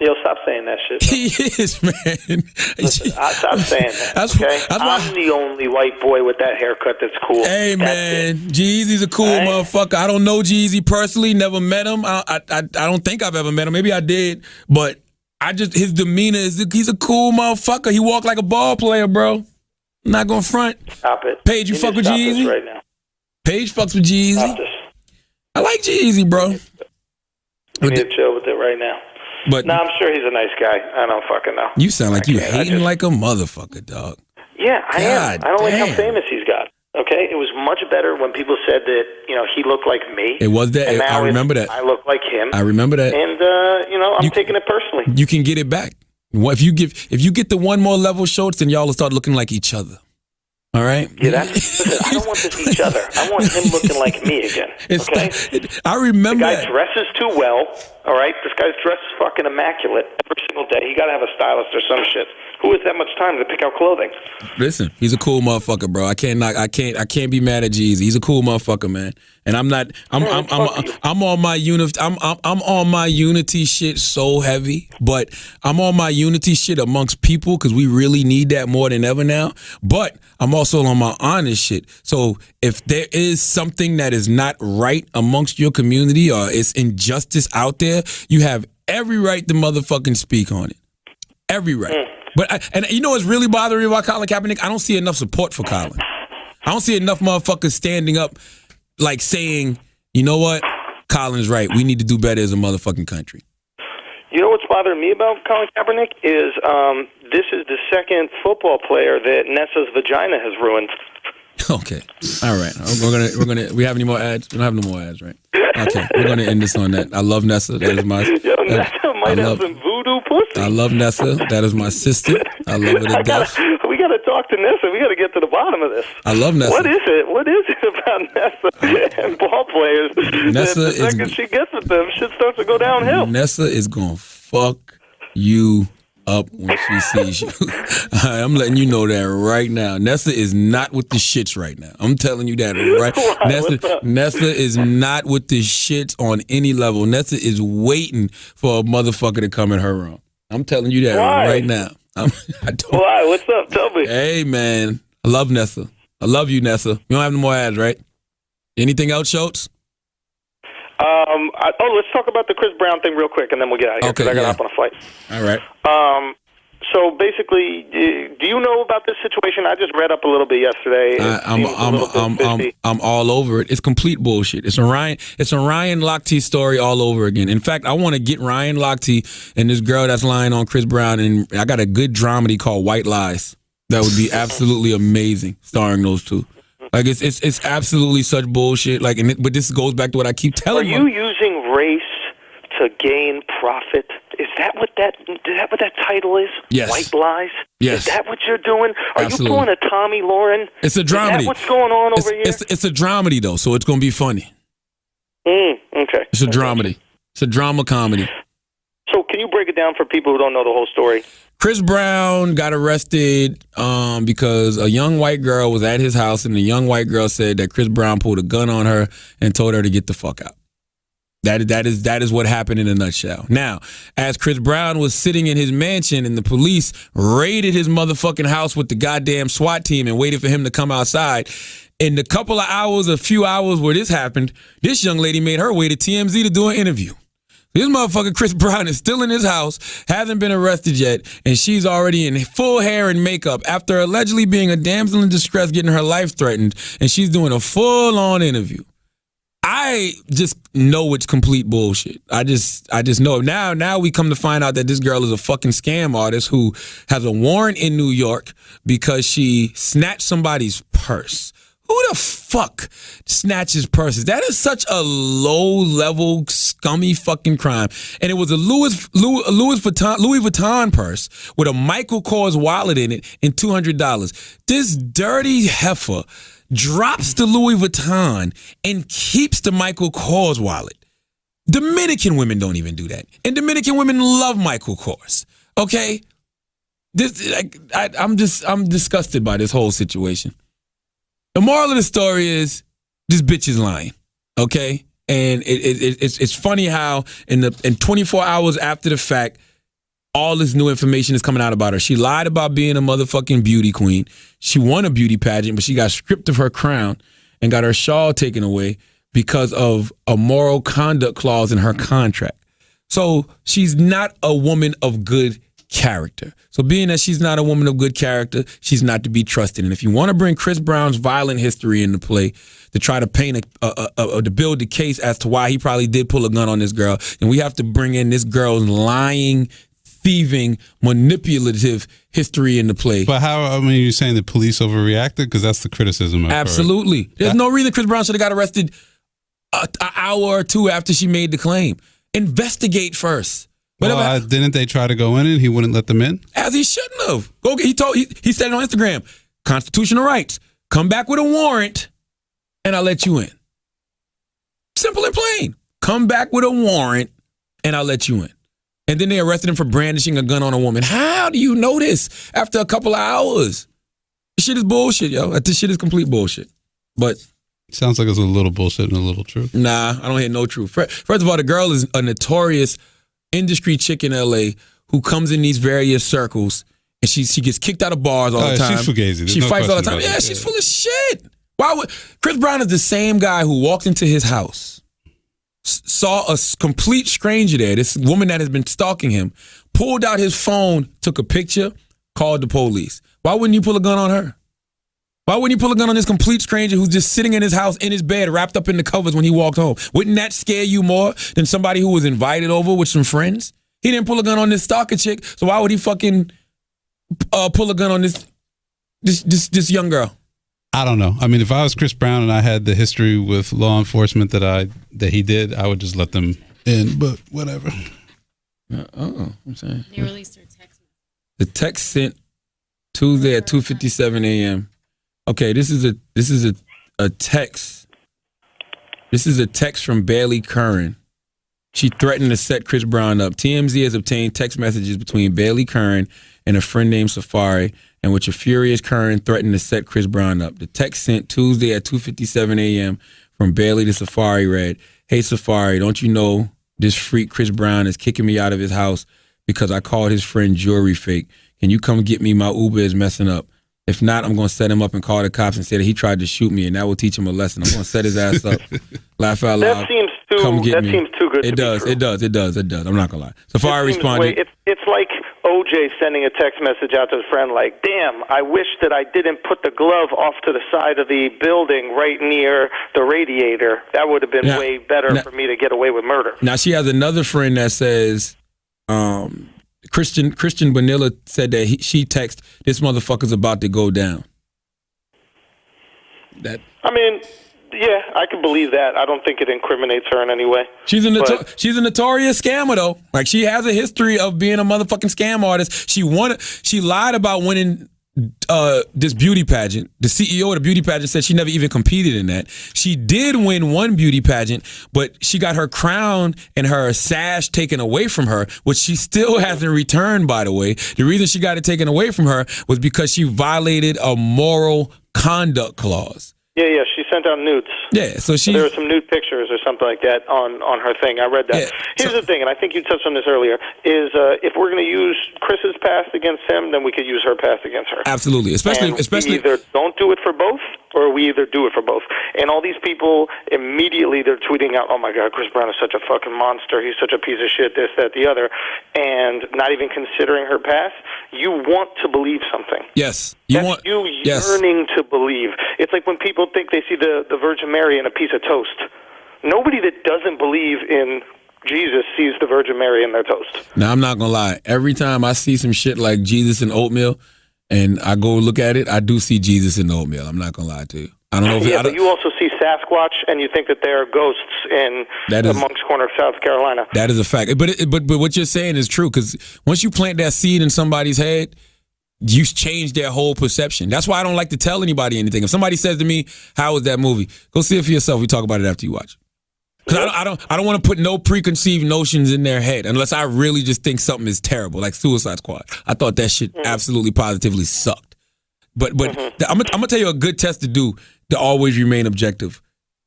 Yo, stop saying that shit. He is, man. Listen, stop saying that. That's okay? that's why. I'm the only white boy with that haircut that's cool. Hey, That's man, it. Jeezy's a cool Right? motherfucker. I don't know Jeezy personally, never met him. I don't think I've ever met him. Maybe I did, but his demeanor he's a cool motherfucker. He walk like a ball player, bro. I'm not gonna front. Stop it. Paige, you fuck need with to stop this Jeezy? right now. Paige fucks with Stop Jeezy. this. I like Jeezy, bro. You But need to chill with it right now. But No, I'm sure he's a nice guy. I don't fucking know. you sound like you I can't. I hating just- like a motherfucker, dog. Yeah, I am. God I don't like damn. how famous he's got. Okay, it was much better when people said that he looked like me. It was that. And now I remember it's, that. I look like him. I remember that. And I'm You- taking it personally. You can get it back. If you get the one more level Schultz, then y'all will start looking like each other. All right. Yeah, listen, I don't want this each other. I want him looking like me again. Okay. I remember The guy that. dresses too well. All right, this guy's dressed fucking immaculate every single day. He got to have a stylist or some shit. Who has that much time to pick out clothing? Listen, he's a cool motherfucker, bro. I can't be mad at Jeezy. He's a cool motherfucker, man. And I'm not. I'm on my I'm on my unity shit so heavy, but I'm on my unity shit amongst people because we really need that more than ever now. But I'm also on my honest shit. So if there is something that is not right amongst your community or it's injustice out there, you have every right to motherfucking speak on it. Every right. But and you know what's really bothering me about Colin Kaepernick? I don't see enough support for Colin. I don't see enough motherfuckers standing up, like saying, you know what, Colin's right. We need to do better as a motherfucking country. You know what's bothering me about Colin Kaepernick is this is the second football player that Nessa's vagina has ruined. Okay. All right. We're gonna. We have any more ads? We don't have no more ads, right? Okay. We're gonna end this on that. I love Nessa. That is my. Yo, Nessa might have some voodoo pussy. I love Nessa. That is my sister. I love her to death. We got to talk to Nessa. We got to get to the bottom of this. I love Nessa. What is it? What is it about Nessa and ball players? Nessa that the is- second she gets with them, shit starts to go downhill. Nessa is gonna fuck you up when she sees you. I'm letting you know that right now. Nessa is not with the shits right now. I'm telling you that right. Why? What's up? Nessa is not with the shits on any level. Nessa is waiting for a motherfucker to come in her room. I'm telling you that Why? right now. I don't. Why? What's up? Tell me. Hey man, I love Nessa. I love you, Nessa. You don't have no more ads, right? Anything else, Schultz? Let's talk about the Chris Brown thing real quick, and then we'll get out of here because Okay, I got yeah. up on a flight. All right. So basically, do you know about this situation? I just read up a little bit yesterday. It seems a little bit fishy. I'm all over it. It's complete bullshit. It's a Ryan Lochte story all over again. In fact, I want to get Ryan Lochte and this girl that's lying on Chris Brown, and I got a good dramedy called White Lies. That would be absolutely amazing, starring those two. Like it's absolutely such bullshit. Like, but this goes back to what I keep Are telling you using race to gain profit? Is that what that title is? Yes. White Lies? Yes. Is that what you're doing? Are Absolutely. you pulling a Tommy Lauren? It's a Is dramedy. that what's going on over here? It's a dramedy though, so it's gonna be funny. Okay. It's a dramedy. It's a drama comedy. So can you break it down for people who don't know the whole story? Chris Brown got arrested because a young white girl was at his house, and the young white girl said that Chris Brown pulled a gun on her and told her to get the fuck out. That is what happened in a nutshell. Now, as Chris Brown was sitting in his mansion and the police raided his motherfucking house with the goddamn SWAT team and waited for him to come outside, in the a few hours where this happened, this young lady made her way to TMZ to do an interview. This motherfucker Chris Brown is still in his house, hasn't been arrested yet, and she's already in full hair and makeup after allegedly being a damsel in distress, getting her life threatened, and she's doing a full-on interview. I just know it's complete bullshit. I just know it. Now we come to find out that this girl is a fucking scam artist who has a warrant in New York because she snatched somebody's purse. Who the fuck snatches purses? That is such a low-level, scummy fucking crime. And it was a Louis Vuitton purse with a Michael Kors wallet in it and $200. This dirty heifer drops the Louis Vuitton and keeps the Michael Kors wallet. Dominican women don't even do that. And Dominican women love Michael Kors. Okay? I'm disgusted by this whole situation. The moral of the story is this bitch is lying, okay? And it's funny how in 24 hours after the fact, all this new information is coming out about her. She lied about being a motherfucking beauty queen. She won a beauty pageant, but she got stripped of her crown and got her shawl taken away because of a moral conduct clause in her contract. So she's not a woman of good character. So being that she's not a woman of good character, she's not to be trusted. And if you want to bring Chris Brown's violent history into play to try to paint to build the case as to why he probably did pull a gun on this girl, then we have to bring in this girl's lying, thieving, manipulative history into play. But how, I mean, you're saying the police overreacted? Because that's the criticism I've Absolutely. heard. There's no reason Chris Brown should have got arrested an hour or two after she made the claim. Investigate first. Well, didn't they try to go in and he wouldn't let them in? As he shouldn't have. He said it on Instagram, constitutional rights. Come back with a warrant and I'll let you in. Simple and plain. Come back with a warrant and I'll let you in. And then they arrested him for brandishing a gun on a woman. How do you know this after a couple of hours? This shit is bullshit, yo. This shit is complete bullshit. But sounds like it's a little bullshit and a little truth. Nah, I don't hear no truth. First of all, the girl is a notorious industry chick in LA who comes in these various circles and she gets kicked out of bars all the time. She's fugazi. She fights all the time. Yeah, she's full of shit. Why would Chris Brown is the same guy who walked into his house, saw a complete stranger there, this woman that has been stalking him, pulled out his phone, took a picture, called the police. Why wouldn't you pull a gun on her? Why wouldn't you pull a gun on this complete stranger who's just sitting in his house, in his bed, wrapped up in the covers when he walked home? Wouldn't that scare you more than somebody who was invited over with some friends? He didn't pull a gun on this stalker chick, so why would he fucking pull a gun on this young girl? I don't know. I mean, if I was Chris Brown and I had the history with law enforcement that he did, I would just let them in, but whatever. I'm saying. They released their text. The text sent Tuesday at 2:57 a.m. Okay, this is a text. This is a text from Bailey Curran. She threatened to set Chris Brown up. TMZ has obtained text messages between Bailey Curran and a friend named Safari, in which a furious Curran threatened to set Chris Brown up. The text sent Tuesday at 2:57 a.m. from Bailey to Safari read, "Hey Safari, don't you know this freak Chris Brown is kicking me out of his house because I called his friend jewelry fake. Can you come get me? My Uber is messing up. If not, I'm going to set him up and call the cops and say that he tried to shoot me, and that will teach him a lesson. I'm going to set his ass up. Laugh out loud. That seems too good to be true. It does. I'm not going to lie." Safari responded. It's like OJ sending a text message out to his friend like, "Damn, I wish that I didn't put the glove off to the side of the building right near the radiator. That would have been way better for me to get away with murder." Now, she has another friend that says, Christian Bonilla said that she texted, "This motherfucker's about to go down." I mean, yeah, I can believe that. I don't think it incriminates her in any way. She's a notorious scammer though. Like, she has a history of being a motherfucking scam artist. She lied about winning this beauty pageant. The CEO of the beauty pageant said she never even competed in that. She did win one beauty pageant, but she got her crown and her sash taken away from her, which she still hasn't returned, by the way. The reason she got it taken away from her was because she violated a moral conduct clause. Yeah, she sent out nudes. Yeah, so there were some nude pictures or something like that on her thing. I read that. Yeah, Here's the thing, and I think you touched on this earlier, is if we're going to use Chris's past against him, then we could use her past against her. Absolutely, especially we either don't do it for both, or we either do it for both. And all these people, immediately they're tweeting out, "Oh my God, Chris Brown is such a fucking monster. He's such a piece of shit, this, that, the other," and not even considering her past. You want to believe something. Yes. That's you yearning to believe. It's like when people think they see the Virgin Mary in a piece of toast. Nobody that doesn't believe in Jesus sees the Virgin Mary in their toast. Now, I'm not going to lie. Every time I see some shit like Jesus and oatmeal, and I go look at it, I do see Jesus in the oatmeal. I'm not going to lie to you. I don't know if but you also see Sasquatch, and you think that there are ghosts in the Moncks Corner of South Carolina. That is a fact. But what you're saying is true, because once you plant that seed in somebody's head, you change their whole perception. That's why I don't like to tell anybody anything. If somebody says to me, "How was that movie?" Go see it for yourself. We talk about it after you watch. Because I don't want to put no preconceived notions in their head unless I really just think something is terrible, like Suicide Squad. I thought that shit absolutely positively sucked. But I'm gonna tell you a good test to do to always remain objective.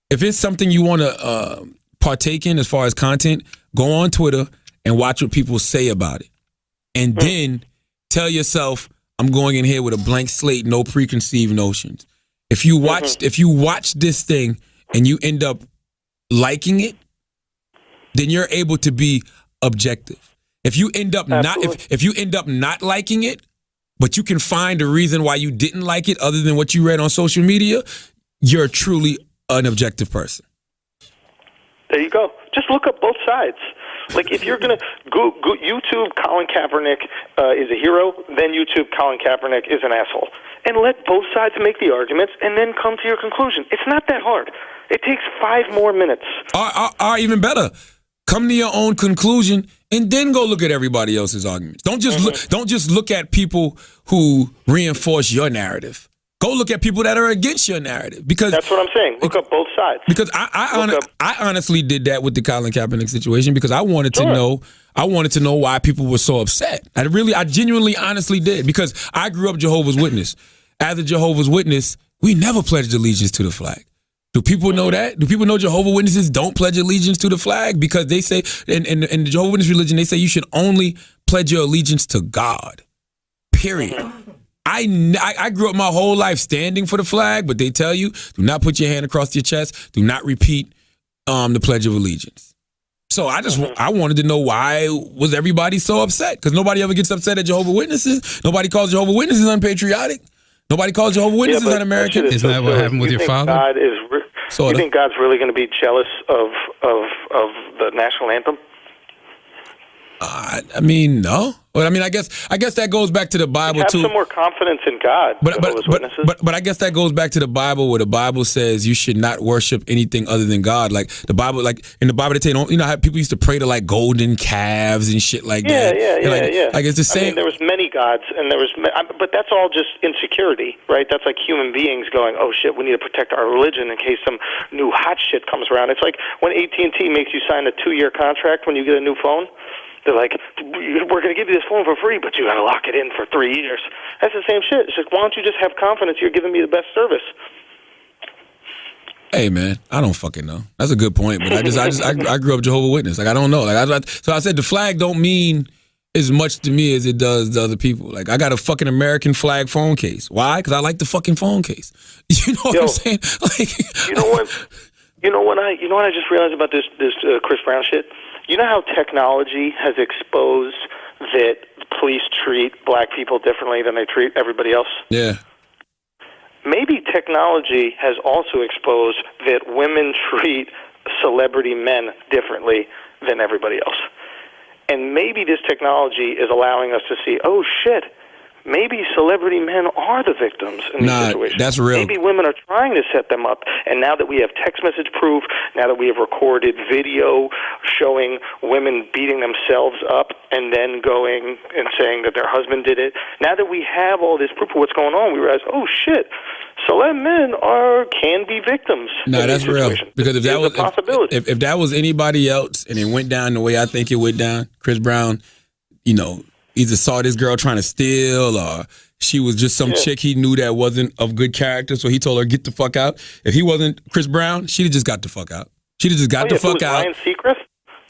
If it's something you want to partake in as far as content, go on Twitter and watch what people say about it. and then tell yourself, I'm going in here with a blank slate, no preconceived notions. If you watch this thing and you end up liking it, then you're able to be objective. If you end up if you end up not liking it, but you can find a reason why you didn't like it other than what you read on social media, you're truly an objective person. There you go. Just look up both sides. Like, if you're going to go YouTube Colin Kaepernick is a hero, then YouTube Colin Kaepernick is an asshole. And let both sides make the arguments and then come to your conclusion. It's not that hard. It takes 5 more minutes. Or even better, come to your own conclusion and then go look at everybody else's arguments. Don't just look at people who reinforce your narrative. Go look at people that are against your narrative, because that's what I'm saying. Look up both sides. Because I honestly did that with the Colin Kaepernick situation, because I wanted to know why people were so upset. I genuinely, honestly did, because I grew up Jehovah's Witness. As a Jehovah's Witness, we never pledged allegiance to the flag. Do people know that? Do people know Jehovah's Witnesses don't pledge allegiance to the flag? Because they say, in the Jehovah's Witness religion, they say you should only pledge your allegiance to God. Period. I grew up my whole life standing for the flag, but they tell you, do not put your hand across your chest. Do not repeat the Pledge of Allegiance. So I wanted to know, why was everybody so upset? Because nobody ever gets upset at Jehovah's Witnesses. Nobody calls Jehovah's Witnesses unpatriotic. Nobody calls Jehovah's Witnesses un-American. Isn't that what happened with your father? You think God's really going to be jealous of the national anthem? I mean, no. But I mean, I guess that goes back to the Bible too. Have some more confidence in God. But I guess that goes back to the Bible, where the Bible says you should not worship anything other than God. Like the Bible, like in the Bible, they tell you know how people used to pray to like golden calves and shit like that. Yeah. Like it's the same. I mean, there was many gods, and but that's all just insecurity, right? That's like human beings going, oh shit, we need to protect our religion in case some new hot shit comes around. It's like when AT&T makes you sign a 2-year contract when you get a new phone. They're like, we're going to give you this phone for free, but you got to lock it in for 3 years. That's the same shit. It's like, why don't you just have confidence you're giving me the best service? Hey man, I don't fucking know. That's a good point, but I grew up Jehovah's Witness. Like I don't know. So I said the flag don't mean as much to me as it does to other people. Like I got a fucking American flag phone case. Why? Because I like the fucking phone case. You know what I'm saying? Like, you know what? You know what I just realized about this Chris Brown shit? You know how technology has exposed that police treat black people differently than they treat everybody else? Yeah. Maybe technology has also exposed that women treat celebrity men differently than everybody else. And maybe this technology is allowing us to see, oh shit, maybe celebrity men are the victims in these situations. That's real. Maybe women are trying to set them up. And now that we have text message proof, now that we have recorded video showing women beating themselves up and then going and saying that their husband did it, now that we have all this proof of what's going on, we realize, oh shit, celeb men can be victims. No, that's real. Because if that was a possibility. If that was anybody else and it went down the way I think it went down, Chris Brown, you know, either saw this girl trying to steal, or she was just some chick he knew that wasn't of good character, so he told her, get the fuck out. If he wasn't Chris Brown, she'd have just got the fuck out. She'd have just got the fuck out. Ryan Seacrest?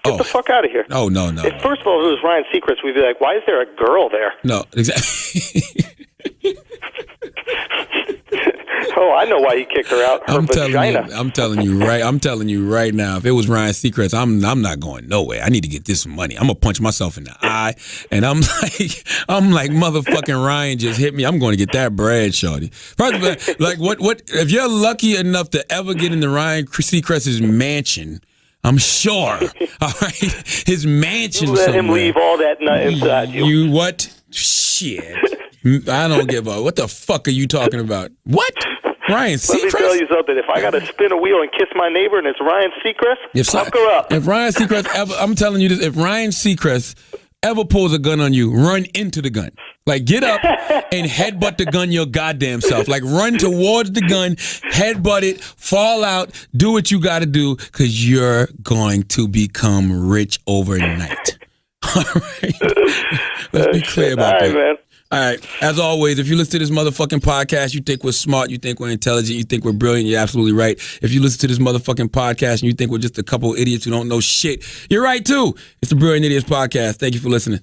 Get the fuck out of here. Oh, no. First of all, if it was Ryan Seacrest, we'd be like, why is there a girl there? No, exactly. Oh, I know why he kicked her out. Her vagina. I'm telling you right now. If it was Ryan Seacrest, I'm not going nowhere. I need to get this money. I'm gonna punch myself in the eye, and I'm like, motherfucking Ryan just hit me. I'm going to get that bread, shorty. First of all, like, what? If you're lucky enough to ever get into Ryan Seacrest's mansion, I'm sure. All right, his mansion. You let him leave all that nut inside you. You what? Shit. I don't give a. What the fuck are you talking about? What? Ryan Seacrest? Let me tell you something. If I got to spin a wheel and kiss my neighbor and it's Ryan Seacrest, fuck her up. If Ryan Seacrest ever, I'm telling you this, if Ryan Seacrest ever pulls a gun on you, run into the gun. Like, get up and headbutt the gun your goddamn self. Like, run towards the gun, headbutt it, fall out, do what you got to do, because you're going to become rich overnight. All right? Let's be clear about that. Man. All right. As always, if you listen to this motherfucking podcast, you think we're smart, you think we're intelligent, you think we're brilliant, you're absolutely right. If you listen to this motherfucking podcast and you think we're just a couple of idiots who don't know shit, you're right too. It's the Brilliant Idiots Podcast. Thank you for listening.